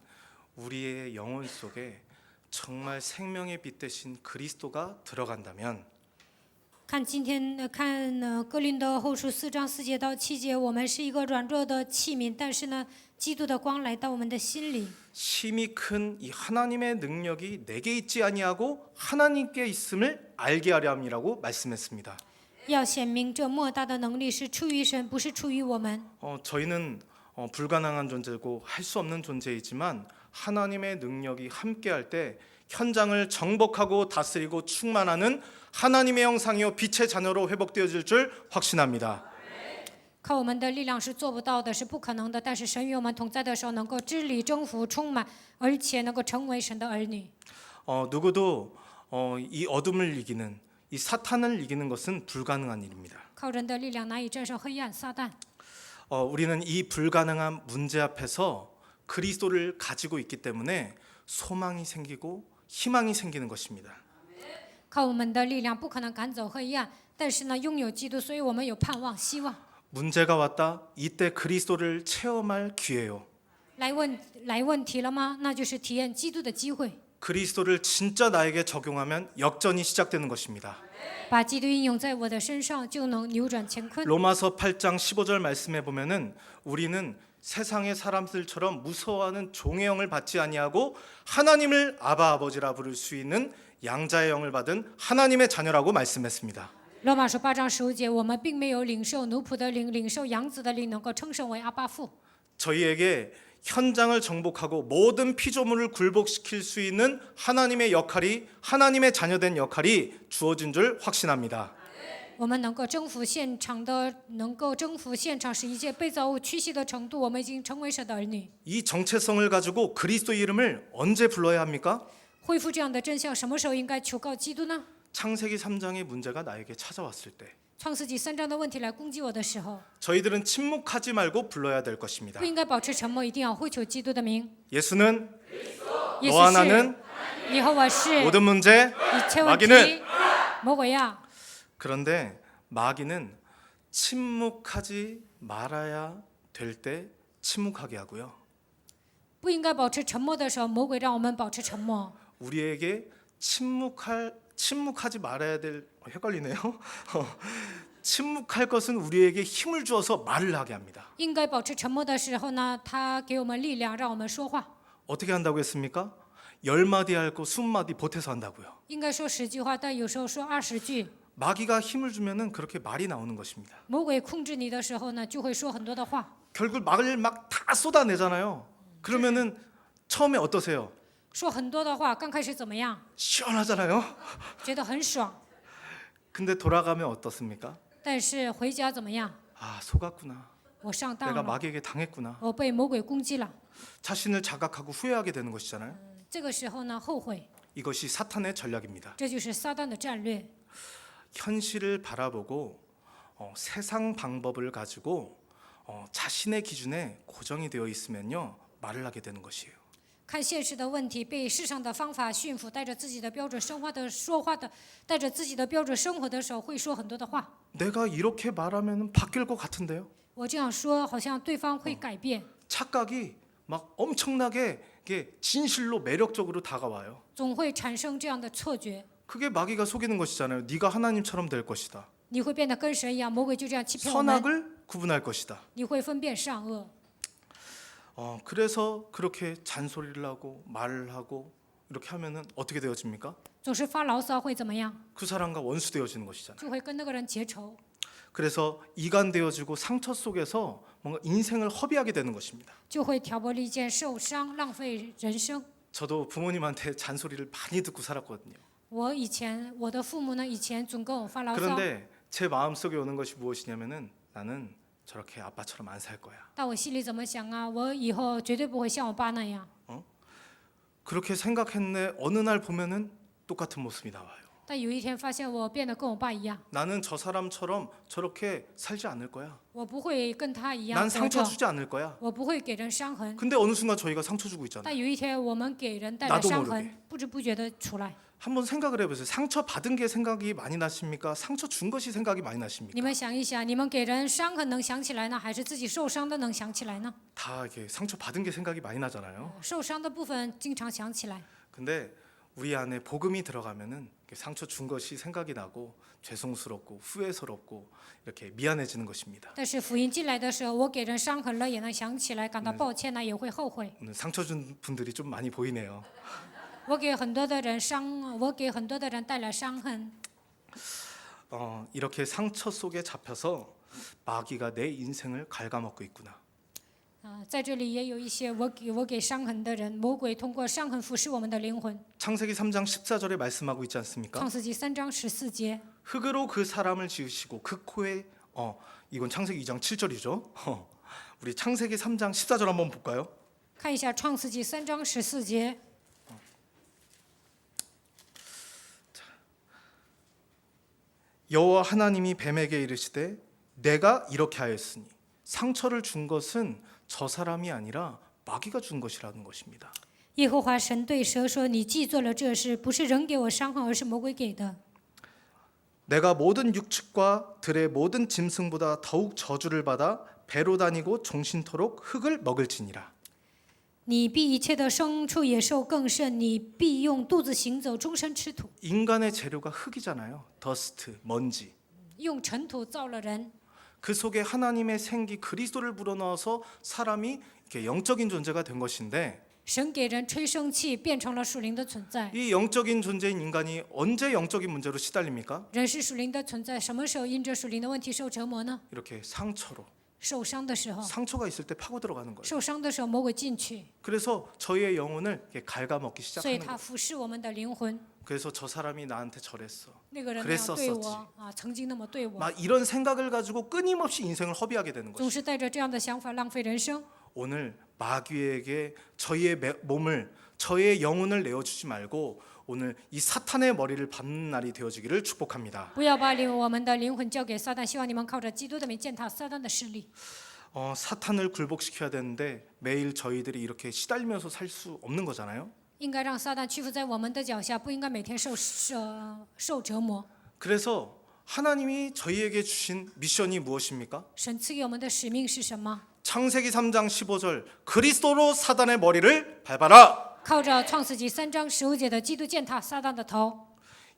[SPEAKER 1] 우리의 영혼 속에 정말 생명의 빛 대신 그리스도가 들어간다면
[SPEAKER 2] 看今天看哥林多后书4章4节到7节，我们是一个软弱的器皿，但是呢，基督的光来到我们的心里。
[SPEAKER 1] 심히 큰 이 하나님의 능력이 내게 있지 아니하고 하나님께 있음을 알게 하려 함이라고 말씀했습니다.
[SPEAKER 2] 要显明这莫大的能力是出于神，不是出于我们。
[SPEAKER 1] 저희는 불가능한 존재고 할 수 없는 존재이지만 하나님의 능력이 함께할 때 현장을 정복하고 다스리고 충만하는 하나님의 형상이요 빛의 자녀로 회복되어질 줄 확신합니다.
[SPEAKER 2] 靠我们的力量是做不到的，是不可能的。但是神与我们同在的时候，能够治理、征服、充满，而且能够成为神的儿女。
[SPEAKER 1] 누구도 이 어둠을 이기는 이 사탄을 이기는 것은 불가능한 일입니다.
[SPEAKER 2] 靠人的力量难以战胜黑暗、撒旦。
[SPEAKER 1] 우리는 이 불가능한 문제 앞에서 그리스도를 가지고 있기 때문에 소망이 생기고 희망이 생기는 것입니다.
[SPEAKER 2] 靠我们的力量不可能赶走黑暗，但是呢，拥有基督，所以我们有盼望、希望。
[SPEAKER 1] 문제가 왔다. 이때 그리스도를 체험할 기회요.
[SPEAKER 2] 来问题了吗？那就是体验基督的机会。
[SPEAKER 1] 그리스도를 진짜 나에게 적용하면 역전이 시작되는 것입니다.
[SPEAKER 2] 把基督应用在我的身上，就能扭转乾坤。
[SPEAKER 1] 로마서 8장 15절 말씀해 보면은 우리는 세상의 사람들처럼 무서워하는 종의 영을 받지 아니하고 하나님을 아바 아버지라 부를 수 있는 양자의 영을 받은 하나님의 자녀라고 말씀했습니다.
[SPEAKER 2] 罗马书8章15节，我们并没有领受奴仆的灵，领受养子的灵，能够称圣为阿爸父。
[SPEAKER 1] 저희에게 현장을 정복하고 모든 피조물을 굴복시킬 수 있는 하나님의 역할이 하나님의 자녀된 역할이 주어진 줄 확신합니다.
[SPEAKER 2] 我们能够征服现场使一切被造物屈膝的程度，我们已经成为神的儿女。
[SPEAKER 1] 이 정체성을 가지고 그리스도 이름을 언제 불러야 합니까?
[SPEAKER 2] 恢复这样的真相，什么时候应该求告基督呢？
[SPEAKER 1] 창세기 3장의 문제가 나에게 찾아왔을 때
[SPEAKER 2] 创世纪3章的问题来攻击我的时候，
[SPEAKER 1] 저희들은 침묵하지 말고 불러야 될 것입니다.
[SPEAKER 2] 不应该保持沉默，一定要呼求基督的名。
[SPEAKER 1] 예수는
[SPEAKER 2] 耶
[SPEAKER 1] 너와
[SPEAKER 2] 稣是，
[SPEAKER 1] 나는
[SPEAKER 2] 以后我是，
[SPEAKER 1] 모든 문제
[SPEAKER 2] 一切问题
[SPEAKER 1] 마귀는 ，
[SPEAKER 2] 魔鬼呀！
[SPEAKER 1] 그런데 마귀는 침묵하지 말아야 될 때 침묵하게 하고요.
[SPEAKER 2] 不应该保持沉默的时候，魔鬼让我们保持沉默。
[SPEAKER 1] 우리에게 침묵하지 말아야 될 헷갈리네요. 침묵할 것은 우리에게 힘을 주어서 말을 하게 합니다.
[SPEAKER 2] 应该保持沉默的时候呢，他给我们力量，让我们说话。
[SPEAKER 1] 어떻게 한다고 했습니까? 10마디 할 거 20마디 보태서 한다고요.
[SPEAKER 2] 应该说10句话，但有时候说20句。
[SPEAKER 1] 마귀가 힘을 주면은 그렇게 말이 나오는 것입니다.
[SPEAKER 2] 魔鬼控制你的时候呢，就会说很多的话。
[SPEAKER 1] 결국 말을 막 다 쏟아내잖아요. 그러면은 처음에 어떠세요?
[SPEAKER 2] 说很多的话，刚开始怎么样？
[SPEAKER 1] 시원하잖아요.
[SPEAKER 2] 觉得很爽，
[SPEAKER 1] 근데 돌아가면 어떻습니까?
[SPEAKER 2] 但是回家怎么样？
[SPEAKER 1] 아, 속았구나.
[SPEAKER 2] 我上当
[SPEAKER 1] 내가
[SPEAKER 2] 了，
[SPEAKER 1] 마귀에게 당했구나.
[SPEAKER 2] 我被魔鬼攻击了。
[SPEAKER 1] 자신을 자각하고 후회하게 되는 것이잖아요.
[SPEAKER 2] 这个时候呢，后悔，
[SPEAKER 1] 이것이 사탄의 전략입니다.
[SPEAKER 2] 这就是撒旦的战略。
[SPEAKER 1] 현실을 바라보고 세상 방법을 가지고 자신의 기준에 고정이 되어 있으면요 말을 하게 되는 것이에요.
[SPEAKER 2] 看现实的问题，被世上的方法驯服，带着自己的标准说话的，带着自己的标准生活的时候，会说很多的话。
[SPEAKER 1] 내가 이렇게 말하면 바뀔 것 같은데요.
[SPEAKER 2] 我这样说，好像对方会改变，
[SPEAKER 1] 착각이 막 엄청나게 이게 진실로 매력적으로 다가와요.
[SPEAKER 2] 总会产生这样的错觉。
[SPEAKER 1] 그게 마귀가 속이는 것이잖아요. 네가 하나님처럼 될 것이다.
[SPEAKER 2] 你会变得跟神一样，魔鬼就这样欺骗我们。
[SPEAKER 1] 선악을 구분할 것이다.
[SPEAKER 2] 你会分辨善恶，
[SPEAKER 1] 그래서 그렇게 잔소리를 하고 말을 하고 이렇게 하면은 어떻게 되어집니까?
[SPEAKER 2] 总是发牢骚会怎么样？
[SPEAKER 1] 그 사람과 원수 되어지는 것이잖아요.
[SPEAKER 2] 就会跟那个人结仇，
[SPEAKER 1] 그래서 이간되어지고 상처 속에서 뭔가 인생을 허비하게 되는 것입니다.
[SPEAKER 2] 就会挑拨离间、受伤、浪费人生。
[SPEAKER 1] 저도 부모님한테 잔소리를 많이 듣고 살았거든요.
[SPEAKER 2] 我的父母呢，以前总跟我发牢骚，
[SPEAKER 1] 그런데 제 마음속에 오는 것이 무엇이냐면은 나는 저렇게 아빠처럼 안 살 거야.
[SPEAKER 2] 但我心里怎么想啊？我以后绝对不会像我爸那样。
[SPEAKER 1] 그렇게 생각했는데 어느 날 보면은 똑같은 모습이 나와요.
[SPEAKER 2] 但有一天发现我变得跟我爸一样，
[SPEAKER 1] 나는 저 사람처럼 저렇게 살지 않을 거야.
[SPEAKER 2] 我不会跟他一样
[SPEAKER 1] 난
[SPEAKER 2] 活
[SPEAKER 1] 상처
[SPEAKER 2] 着，
[SPEAKER 1] 주지 않을 거야.
[SPEAKER 2] 我不会给人伤痕。
[SPEAKER 1] 근데 어느 순간 저희가 상처 주고 있잖아요.
[SPEAKER 2] 但有一天我们给人带来
[SPEAKER 1] 나도
[SPEAKER 2] 伤
[SPEAKER 1] 모르게
[SPEAKER 2] 痕，不知不觉的出来。
[SPEAKER 1] 한번 생각을 해보세요. 상처 받은 게 생각이 많이 나십니까? 상처 준 것이 생각이 많이 나십니까?
[SPEAKER 2] 你们想一想，你们给人伤痕能想起来呢，还是自己受伤的能想起来呢？
[SPEAKER 1] 다 이게 상처 받은 게 생각이 많이 나잖아요.
[SPEAKER 2] 受伤的部分经常想起来，
[SPEAKER 1] 근데 우리 안에 복음이 들어가면은 상처 준 것이 생각이 나고 죄송스럽고 후회스럽고 이렇게 미안해지는 것입니다.
[SPEAKER 2] 但是福音进来的时候，我给人伤痕了，也能想起来，感到抱歉呢，也会后悔。
[SPEAKER 1] 오늘 상처 준 분들이 좀 많이 보이네요.
[SPEAKER 2] 我给很多的人带来伤痕。
[SPEAKER 1] 이렇게 상처 속에 잡혀서 마귀가 내 인생을 갉아먹고 있구나.
[SPEAKER 2] 在这里也有一些我给伤痕的人，魔鬼通过伤痕腐蚀我们的灵魂。
[SPEAKER 1] 창세기 3장 14절에 말씀하고 있지 않습니까?
[SPEAKER 2] 创世纪3章14节，
[SPEAKER 1] 흙으로 그 사람을 지으시고 그 코에 이건 창세기 2장 7절이죠. 우리 창세기 3장 14절 한번 볼까요?
[SPEAKER 2] 看一下创世纪3章14节。
[SPEAKER 1] 여호와 하나님이 뱀에게 이르시되 내가 이렇게 하였으니 상처를 준 것은 저 사람이 아니라 마귀가 준 것이라는 것입니다.
[SPEAKER 2] 耶和华神对蛇说：“你既做了这事，不是人给我伤害，而是魔鬼给的。
[SPEAKER 1] 내가 모든 육축과 들의 모든 짐승보다 더욱 저주를 받아 배로 다니고 종신토록 흙을 먹을지니라.
[SPEAKER 2] 你比一切的牲畜野兽更甚，你必用肚子行走，终身吃土。
[SPEAKER 1] 인간의 재료가 흙이잖아요. 더스트, 먼지.
[SPEAKER 2] 用尘土造了人，
[SPEAKER 1] 그 속에 하나님의 생기 그리스도를 불어넣어서 사람이 이렇게 영적인 존재가 된 것인데
[SPEAKER 2] 神给人吹生气，变成了属灵的存在。
[SPEAKER 1] 이 영적인 존재인 인간이 언제 영적인 문제로 시달립니까?
[SPEAKER 2] 人是属灵的存在，什么时候因着属灵的问题受折磨呢？
[SPEAKER 1] 이렇게 상처로.
[SPEAKER 2] 受伤的时候，
[SPEAKER 1] 상처가 있을 때 파고 들어가는 거예요.
[SPEAKER 2] 受伤的时候魔鬼进去，
[SPEAKER 1] 그래서 저희의 영혼을 이렇게 갉아먹기
[SPEAKER 2] 所以
[SPEAKER 1] 시작하는
[SPEAKER 2] 他
[SPEAKER 1] 거예요.
[SPEAKER 2] 腐蚀我们的灵魂。
[SPEAKER 1] 그래서 저 사람이 나한테 저랬어.
[SPEAKER 2] 那个人那样对
[SPEAKER 1] 그랬었었지
[SPEAKER 2] 我啊，曾经那么对我，
[SPEAKER 1] 막 이런 생각을 가지고 끊임없이 인생을 허비하게 되는
[SPEAKER 2] 总
[SPEAKER 1] 것이죠.
[SPEAKER 2] 是带着这样的想法浪费人生。
[SPEAKER 1] 오늘 마귀에게 저희의 몸을 저의 영혼을 내어주지 말고 오늘 이 사탄의 머리를 밟는 날이 되어지기를 축복합니다.
[SPEAKER 2] 不要把我们的灵魂交给撒旦，希望你们靠着基督的名践踏撒旦的势力。
[SPEAKER 1] 사탄을 굴복시켜야 되는데 매일 저희들이 이렇게 시달리면서 살 수 없는 거잖아요.
[SPEAKER 2] 应该让撒旦屈服在我们的脚下，不应该每天受折磨。
[SPEAKER 1] 그래서 하나님이 저희에게 주신 미션이 무엇입니까?
[SPEAKER 2] 神赐给我们的使命是什么？
[SPEAKER 1] 창세기 3장 15절 그리스도로 사단의 머리를 밟아라.
[SPEAKER 2] 靠着创世纪3章15节的基督践踏撒旦的头。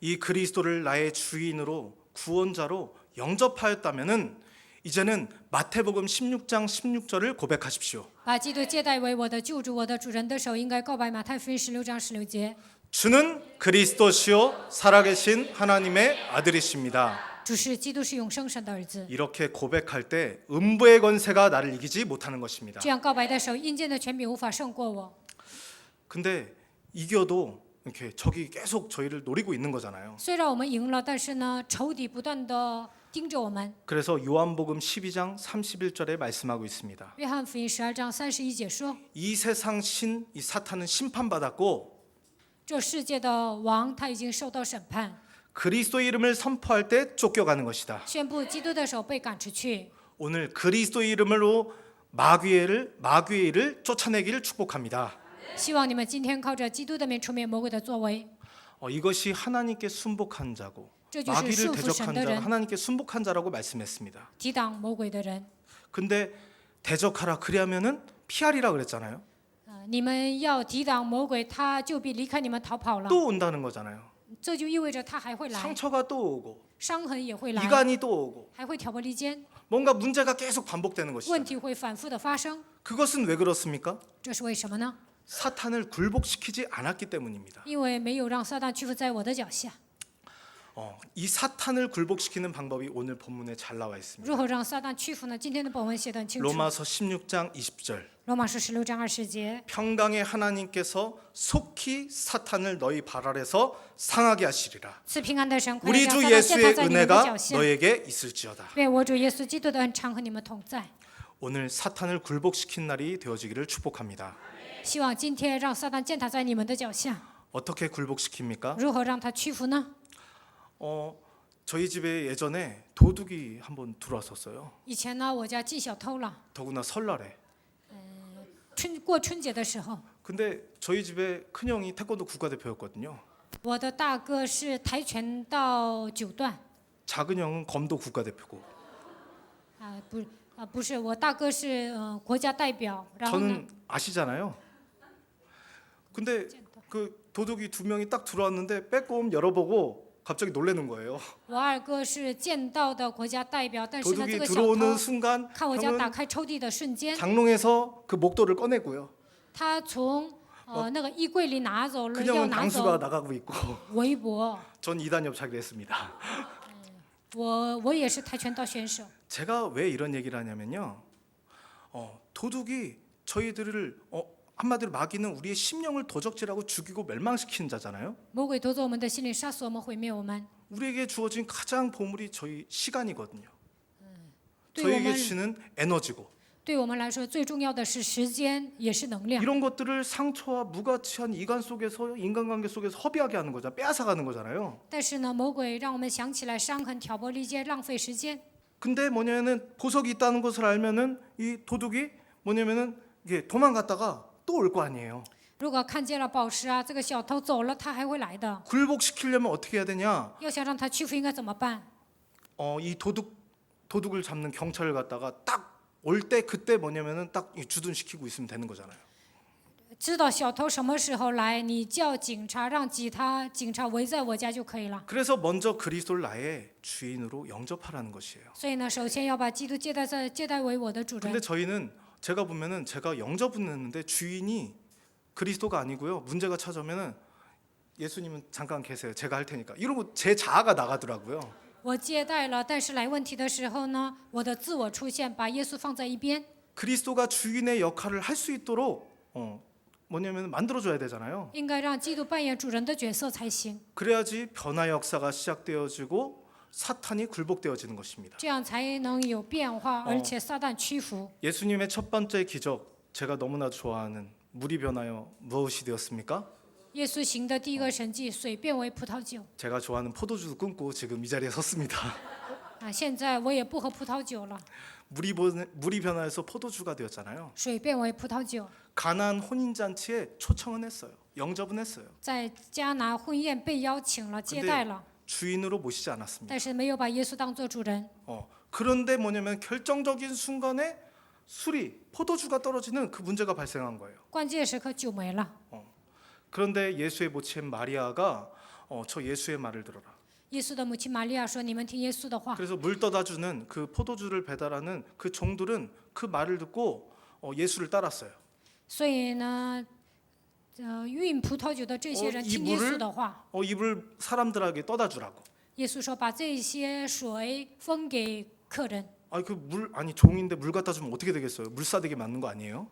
[SPEAKER 1] 이 그리스도를 나의 주인으로 구원자로 영접하였다면은 이제는 마태복음 16장 16절을 고백하십시오.
[SPEAKER 2] 把基督接待为我的救主、我的主人的时候，应该告白马太福音16章16节。
[SPEAKER 1] 주는 그리스도시요 살아계신 하나님의 아들이십니다.
[SPEAKER 2] 主是基督，是永生神的儿子。
[SPEAKER 1] 이렇게 고백할 때 음부의 권세가 나를 이기지 못하는 것입니다.
[SPEAKER 2] 这样告白的时候，阴间的权柄无法胜过我。
[SPEAKER 1] 근데 이겨도 이렇게 적이 계속 저희를 노리고 있는 거잖아요.
[SPEAKER 2] 虽然我们赢了，但是呢，仇敌不断的盯着我们。
[SPEAKER 1] 그래서 요한복음 12장 31절에 말씀하고 있습니다.
[SPEAKER 2] 约翰福音12章31节说：
[SPEAKER 1] 이 세상 신, 이 사탄은 심판받았고
[SPEAKER 2] 这世界的王他已经受到审判，
[SPEAKER 1] 그리스도의 이름을 선포할 때 쫓겨가는 것이다.
[SPEAKER 2] 宣布基督的时候被赶出去。
[SPEAKER 1] 오늘 그리스도의 이름으로 마귀의 일을 쫓아내기를 축복합니다.
[SPEAKER 2] 希望你们今天靠着基督的名除灭魔鬼的作为，
[SPEAKER 1] 이것이 하나님께 순복한 자고
[SPEAKER 2] 这就是
[SPEAKER 1] 마귀를
[SPEAKER 2] 顺服
[SPEAKER 1] 대적한
[SPEAKER 2] 神的
[SPEAKER 1] 자,
[SPEAKER 2] 人，
[SPEAKER 1] 하나님께 순복한 자라고 말씀했습니다.
[SPEAKER 2] 抵挡魔鬼的人。
[SPEAKER 1] 근데 대적하라 그리하면은 피하리라 그랬잖아요.
[SPEAKER 2] 你们要抵挡魔鬼，他就必离开你们逃跑了。
[SPEAKER 1] 또 온다는 거잖아요.
[SPEAKER 2] 这就意味着他还会来，
[SPEAKER 1] 상처가 또 오고
[SPEAKER 2] 伤痕也会来，
[SPEAKER 1] 이간이 또 오고
[SPEAKER 2] 还会挑拨离间，
[SPEAKER 1] 뭔가 문제가 계속 반복되는
[SPEAKER 2] 问
[SPEAKER 1] 것이죠.
[SPEAKER 2] 题会反复的发生。
[SPEAKER 1] 그것은 왜 그렇습니까?
[SPEAKER 2] 这是为什么呢？
[SPEAKER 1] 사탄을 굴복시키지 않았기 때문입니다.
[SPEAKER 2] 因为没有让撒旦屈服在我的脚下。
[SPEAKER 1] 이 사탄을 굴복시키는 방법이 오늘 본문에 잘 나와 있습니다.
[SPEAKER 2] 如何让撒旦屈服呢？今天的本文写得很清楚。
[SPEAKER 1] 로마서 16장 20절.
[SPEAKER 2] 罗马书16章20节，
[SPEAKER 1] 평강의 하나님께서 속히 사탄을 너희 발 아래서 상하게 하시리라.
[SPEAKER 2] 赐平安的神，快
[SPEAKER 1] 우리
[SPEAKER 2] 将
[SPEAKER 1] 주
[SPEAKER 2] 撒旦践踏
[SPEAKER 1] 예수의
[SPEAKER 2] 在你们的脚
[SPEAKER 1] 은혜가
[SPEAKER 2] 下。
[SPEAKER 1] 너에게 있을지어다.
[SPEAKER 2] 愿我主耶稣基督的恩常和你们同在。
[SPEAKER 1] 오늘 사탄을 굴복시킨 날이 되어지기를 축복합니다.
[SPEAKER 2] 希望今天让撒旦践踏在你们的脚下。
[SPEAKER 1] 어떻게 굴복시킵니까?
[SPEAKER 2] 如何让他屈服呢？
[SPEAKER 1] 저희 집에 예전에 도둑이 한번 들어왔었어요.
[SPEAKER 2] 以前呢，我家进小偷了，
[SPEAKER 1] 더구나 설날에.
[SPEAKER 2] 过春节的时候，
[SPEAKER 1] 근데 저희 집에 큰형이 태권도 국가대표였거든요.
[SPEAKER 2] 我的大哥是跆拳道9段，
[SPEAKER 1] 작은 형은 검도 국가대표고.
[SPEAKER 2] 不是，我大哥是国家代表，然后呢，
[SPEAKER 1] 저는 아시잖아요. 근데 그 도둑이 두 명이 딱 들어왔는데 빼꼼 열어보고 갑자기 놀라는 거예요.
[SPEAKER 2] 我二哥是见到的国家代表，但是呢，这
[SPEAKER 1] 도둑이
[SPEAKER 2] 个小
[SPEAKER 1] 들어오는
[SPEAKER 2] 偷
[SPEAKER 1] 순간
[SPEAKER 2] 看我家打
[SPEAKER 1] 형은
[SPEAKER 2] 开抽屉的瞬间，
[SPEAKER 1] 장롱에서 그 목도를 꺼내고요.
[SPEAKER 2] 他从那个衣柜里拿走了，要
[SPEAKER 1] 그냥은
[SPEAKER 2] 拿
[SPEAKER 1] 당수가
[SPEAKER 2] 走
[SPEAKER 1] 나가고 있고
[SPEAKER 2] 围脖。
[SPEAKER 1] 전 2단 협착을 했습니다.
[SPEAKER 2] 我也是跆拳道选手。
[SPEAKER 1] 제가 왜 이런 얘기를 하냐면요. 도둑이 저희들을 한마디로 마귀는 우리의 심령을 도적질하고 죽이고 멸망시키는 자잖아요.
[SPEAKER 2] 魔鬼夺走我们的心灵，杀死我们，毁灭我们。
[SPEAKER 1] 우리에게 주어진 가장 보물이 저희 시간이거든요.
[SPEAKER 2] 对我
[SPEAKER 1] 저희에게
[SPEAKER 2] 们
[SPEAKER 1] 주는 에너지고
[SPEAKER 2] 对我们来说，最重要的是时间，也是能量。
[SPEAKER 1] 이런 것들을 상처와 무가치한 이간 속에서 인간관계 속에서 허비하게 하는 거잖아요. 빼앗아가는 거잖아요.
[SPEAKER 2] 但是呢，魔鬼让我们想起来伤痕、挑拨离间、浪费时间。
[SPEAKER 1] 근데 뭐냐면은 보석이 있다는 것을 알면은 이 도둑이 뭐냐면은 이게 도망갔다가 또 올 거 아니에요.
[SPEAKER 2] 如果看见了宝石啊，这个小偷走了，他还会来的。
[SPEAKER 1] 굴복시키려면 어떻게 해야 되냐?
[SPEAKER 2] 要想让他屈服，应该怎么办？
[SPEAKER 1] 이 도둑을 잡는 경찰을 갖다가 딱 올 때 그때 뭐냐면은 딱 주둔시키고 있으면 되는 거잖아요.
[SPEAKER 2] 知道小偷什么时候来，你叫警察，让警察围在我家就可以了。
[SPEAKER 1] 그래서 먼저 그리스도를 나의 주인으로 영접하라는 것이에요.
[SPEAKER 2] 所以呢，首先要把基督接待为我的主
[SPEAKER 1] 근데
[SPEAKER 2] 人。
[SPEAKER 1] 저희는 제가 보면은 제가 영접은 했는데 주인이 그리스도가 아니고요. 문제가 찾아오면은 예수님은 잠깐 계세요. 제가 할 테니까. 이러고 제 자아가 나가더라고요.
[SPEAKER 2] 我接待了，但是来问题的时候呢，我的自我出现，把耶稣放在一边。
[SPEAKER 1] 그리스도가 주인의 역할을 할 수 있도록 뭐냐면 만들어줘야 되잖아요.
[SPEAKER 2] 应该让基督扮演主人的角色才行，
[SPEAKER 1] 그래야지 변화 역사가 시작되어지고 사탄이 굴복되어지는 것입니다.
[SPEAKER 2] 这样才能有变化，而且撒旦屈服。
[SPEAKER 1] 예수님의 첫 번째 기적, 제가 너무나 좋아하는 물이 변하여 무엇이 되었습니까?
[SPEAKER 2] 耶稣行的第一个神迹，水变为葡萄酒。
[SPEAKER 1] 제가 좋아하는 포도주도 끊고 지금 이 자리에 섰습니다.
[SPEAKER 2] 现在我也不喝葡萄酒了，
[SPEAKER 1] 물이 변화해서 포도주가 되었잖아요.
[SPEAKER 2] 水变为葡萄酒。
[SPEAKER 1] 가나안 혼인잔치에 초청은 했어요. 영접은 했어요.
[SPEAKER 2] 在迦拿婚宴被邀请了，接待了，
[SPEAKER 1] 주인으로 모시지 않았습니다.
[SPEAKER 2] 但是没有把耶稣当做主人。
[SPEAKER 1] 그런데 뭐냐면 결정적인 순간에 포도주가 떨어지는 그 문제가 발생한 거예요.
[SPEAKER 2] 关键时刻酒没了。
[SPEAKER 1] 그런데 예수의 모친 마리아가 저 예수의 말을 들어라.
[SPEAKER 2] 耶稣的母亲玛利亚说：“你们听耶稣的话。
[SPEAKER 1] 그래서 물 떠다 주는 그 포도주를 배달하는 그 종들은 그 말을 듣고 예수를 따랐어요. ”
[SPEAKER 2] 所以呢，运葡萄酒的这些人听耶稣的话。
[SPEAKER 1] 이불 사람들에게 떠다 주라고.
[SPEAKER 2] 耶稣说：“把这些水分给客人。
[SPEAKER 1] 아니 종인데 물 갖다 주면 어떻게 되겠어요? 물사대기 맞는 거 아니에요?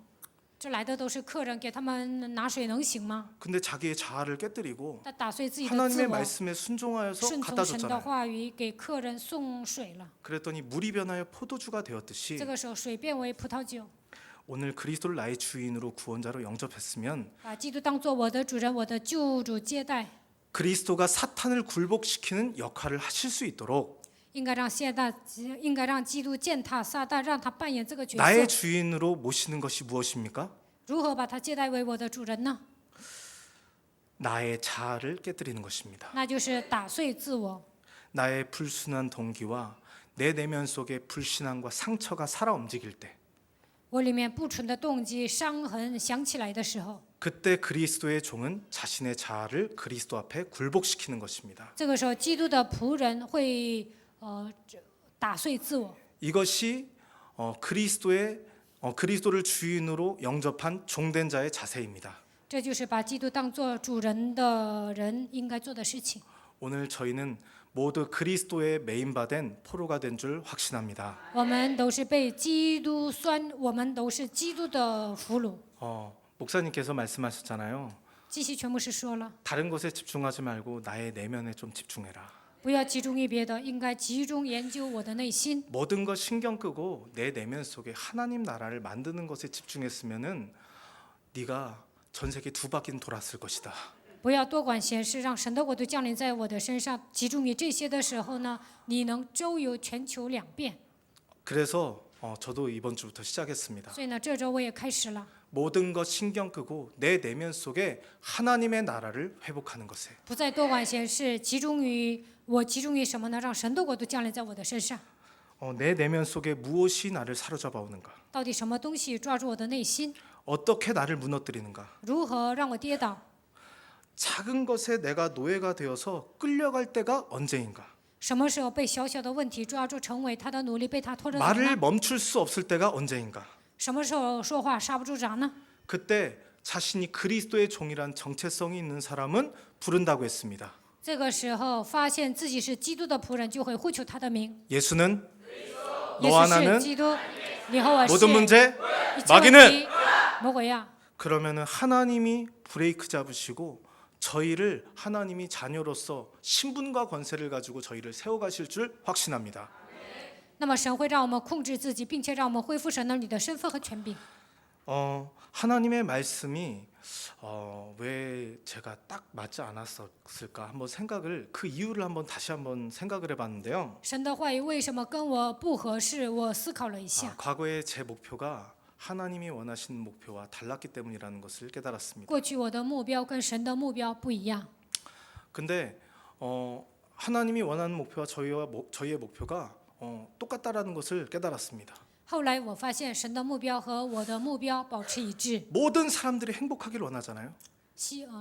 [SPEAKER 2] 这来的都是客人，给他们拿水能行吗？
[SPEAKER 1] 근데 자기의 자아를 깨뜨리고
[SPEAKER 2] 他打碎自己的自
[SPEAKER 1] 하나님의
[SPEAKER 2] 我，
[SPEAKER 1] 말씀에 순종하여서
[SPEAKER 2] 顺
[SPEAKER 1] 갖다
[SPEAKER 2] 从神的
[SPEAKER 1] 줬잖아요.
[SPEAKER 2] 话语，给客人送水了。
[SPEAKER 1] 그랬더니 물이 변하여 포도주가 되었듯이
[SPEAKER 2] 这个时候，水变为葡萄酒。
[SPEAKER 1] 오늘 그리스도를 나의 주인으로 구원자로 영접했으면
[SPEAKER 2] 把基督当做我的主人，我的救主接待，
[SPEAKER 1] 그리스도가 사탄을 굴복시키는 역할을 하실 수 있도록
[SPEAKER 2] 应该让基督践踏撒旦，让他扮演这个角
[SPEAKER 1] 나의
[SPEAKER 2] 色。
[SPEAKER 1] 주인으로 모시는 것이 무엇입니까?
[SPEAKER 2] 如何把他接待为我的主人呢？
[SPEAKER 1] 나의 자아를 깨뜨리는 것입니다.
[SPEAKER 2] 那就是打碎自我，
[SPEAKER 1] 나의 불순한 동기와 내 내면 속에 불신앙과 상처가 살아 움직일 때
[SPEAKER 2] 我里面不纯的动机、伤痕想起来的时候，
[SPEAKER 1] 그때 그리스도의 종은 자신의 자아를 그리스도 앞에 굴복시키는 것입니다.
[SPEAKER 2] 这个时候基督的仆人会打碎自我。
[SPEAKER 1] 이것이 그리스도를 주인으로 영접한 종된 자의 자세입니다.
[SPEAKER 2] 这就是把基督当做主人的人应该做的事情。
[SPEAKER 1] 오늘 저희는 모두 그리스도의 메인바된 포로가 된 줄 확신합니다.
[SPEAKER 2] 我们都是被基督我们都是基督的俘虏。
[SPEAKER 1] 목사님께서 말씀하셨잖아요.
[SPEAKER 2] 继续全牧师说了，
[SPEAKER 1] 다른 것에 집중하지 말고 나의 내면에 좀 집중해라.
[SPEAKER 2] 不要集中于别的，应该集中研究我的内心。
[SPEAKER 1] 모든 것 신경 끄고 내 내면 속에 하나님 나라를 만드는 것에 집중했으면은 네가 전 세계 2바퀴는 돌았을 것이다.
[SPEAKER 2] 不要多管闲事，让神的国度降临在我的身上。集中于这些的时候呢，你能周游全球2遍。
[SPEAKER 1] 그래서 저도 이번 주부터 시작했습니다.
[SPEAKER 2] 所以呢，这周我也开始了，
[SPEAKER 1] 모든 것 신경 끄고 내 내면 속에 하나님의 나라를 회복하는 것에
[SPEAKER 2] 不再多管闲事，集中于什么呢？让神的国度降临在我的身上。
[SPEAKER 1] 내 내면 속에 무엇이 나를 사로잡아 오는가?
[SPEAKER 2] 到底什么东西抓住我的内心？
[SPEAKER 1] 어떻게 나를 무너뜨리는가?
[SPEAKER 2] 如何让我跌倒？
[SPEAKER 1] 작은 것에 내가 노예가 되어서 끌려갈 때가 언제인가?
[SPEAKER 2] 什么时候被小小的问题抓住，成为他的奴隶，被他拖着走
[SPEAKER 1] 말을
[SPEAKER 2] 呢？
[SPEAKER 1] 멈출 수 없을 때가 언제인가?
[SPEAKER 2] 什么时候说话刹不住闸呢？
[SPEAKER 1] 그때 자신이 그리스도의 종이란 정체성이 있는 사람은 부른다고 했습니다.
[SPEAKER 2] 这个时候发现自己是基督的仆人，就会呼求他的名。
[SPEAKER 1] 예수는
[SPEAKER 2] 耶
[SPEAKER 1] 너와
[SPEAKER 2] 稣是
[SPEAKER 1] 나는
[SPEAKER 2] 基督，你和我是
[SPEAKER 1] 모든 문제
[SPEAKER 2] 一切问
[SPEAKER 1] 마귀는
[SPEAKER 2] 题，魔鬼呀！
[SPEAKER 1] 그러면은 하나님이 브레이크 잡으시고 저희를 하나님이 자녀로서 신분과 권세를 가지고 저희를 세워가실 줄 확신합니다.
[SPEAKER 2] 那么神会让我们控制自己，并且让我们恢复神儿女的身份和权柄。
[SPEAKER 1] 하나님의 말씀이 왜 제가 딱 맞지 않았을까 한번 생각을 그 이유를 한번 다시 한번 생각을 해봤는데요.
[SPEAKER 2] 神的话语为什么跟我不合适？我思考了一下，
[SPEAKER 1] 과거에 제 목표가 하나님이 원하시는 목표와 달랐기 때문이라는 것을 깨달았습니다.
[SPEAKER 2] 过去我的目标跟神的目标不一样。
[SPEAKER 1] 근데 하나님이 원하는 목표와 저희의 목표가 똑같다라는 것을 깨달았습니다.
[SPEAKER 2] 后来我发现神的目标和我的目标保持一致，
[SPEAKER 1] 모든 사람들이 행복하기를 원하잖아요.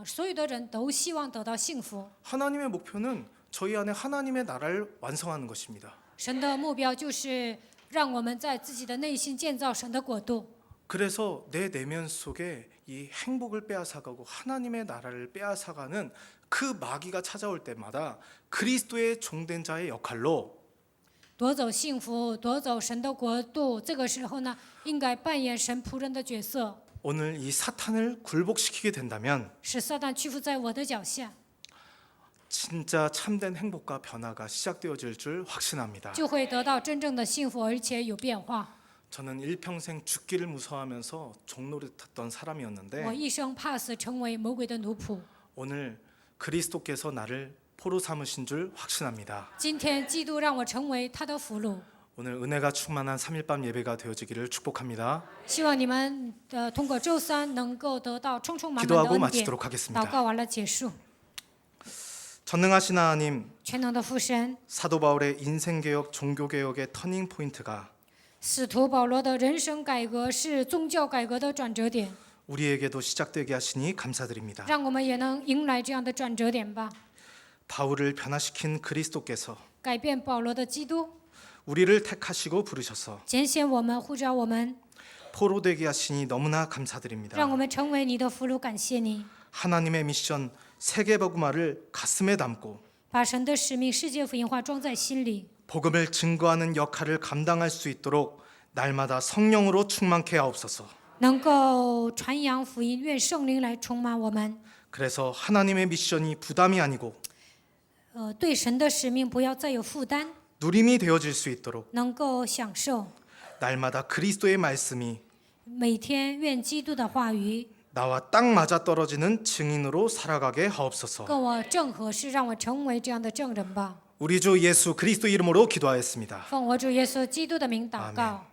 [SPEAKER 2] 所有的人都希望得到幸福。
[SPEAKER 1] 하나님의 목표는 저희 안에 하나님의 나라를 완성하는 것입니다.
[SPEAKER 2] 神的目标就是让我们在自己的内心建造神的国度。
[SPEAKER 1] 그래서 내 내면 속에 이 행복을 빼앗아가고 하나님의 나라를 빼앗아가는 그 마귀가 찾아올 때마다 그리스도의 종된 자의 역할로
[SPEAKER 2] 夺走幸福，夺走神的国度。这个时候呢，应该扮演神仆人的角色，
[SPEAKER 1] 오늘 이 사탄을 굴복시키게 된다면
[SPEAKER 2] 使撒旦屈服在我的脚下，
[SPEAKER 1] 진짜 참된 행복과 변화가 시작되어질 줄 확신합니다.
[SPEAKER 2] 就会得到真正的幸福，而且有变化。
[SPEAKER 1] 저는 일평생 죽기를 무서워하면서 종노릇했던
[SPEAKER 2] 我
[SPEAKER 1] 사람이었는데
[SPEAKER 2] 一生怕死，成为魔鬼的奴仆。
[SPEAKER 1] 오늘 그리스도께서 나를 포로 삼으신 줄 확신합니다.
[SPEAKER 2] 今天基督让我成为他的俘虏。
[SPEAKER 1] 오늘 은혜가 충만한 3일밤 예배가 되어지기를 축복합니다.
[SPEAKER 2] 希望你们通过周三能够得到充充满满的
[SPEAKER 1] 기도하고
[SPEAKER 2] 恩典。
[SPEAKER 1] 마치도록
[SPEAKER 2] 祷
[SPEAKER 1] 하겠습니다.
[SPEAKER 2] 告完了结束。
[SPEAKER 1] 전능하신 하나님,
[SPEAKER 2] 全能的父神，
[SPEAKER 1] 사도 바울의 인생개혁, 종교개혁의 터닝 포인트가
[SPEAKER 2] 使徒保罗的人生改革是宗教改革的转折点，
[SPEAKER 1] 우리에게도 시작되게 하시니 감사드립니다.
[SPEAKER 2] 让我们也能迎来这样的转折点吧。
[SPEAKER 1] 바울을 변화시킨 그리스도께서
[SPEAKER 2] 改变保罗的基督，
[SPEAKER 1] 우리를 택하시고 부르셔서
[SPEAKER 2] 拣选我们，呼召我们，
[SPEAKER 1] 포로 되게 하시니 너무나 감사드립니다.
[SPEAKER 2] 让我们成为你的俘虏。感谢你，
[SPEAKER 1] 하나님의 미션 세계복음화를 가슴에 담고
[SPEAKER 2] 把神的使命世界福音化装在心里，
[SPEAKER 1] 복음을 증거하는 역할을 감당할 수 있도록 날마다 성령으로 충만케 하옵소서.
[SPEAKER 2] 能够传扬福音。愿圣灵来充满我们。
[SPEAKER 1] 그래서 하나님의 미션이 부담이 아니고
[SPEAKER 2] 对神的使命不要再有负担，
[SPEAKER 1] 누림이 되어질 수 있도록
[SPEAKER 2] 能够享受。
[SPEAKER 1] 날마다 그리스도의 말씀이
[SPEAKER 2] 每天愿基督的话语
[SPEAKER 1] 나와 딱 맞아 떨어지는 증인으로 살아가게 하옵소서.
[SPEAKER 2] 跟我正合适，让我成为这样的证人吧。
[SPEAKER 1] 우리 주 예수 그리스도 이름으로 기도하였습니다.
[SPEAKER 2] 奉我主耶稣基督的名祷告。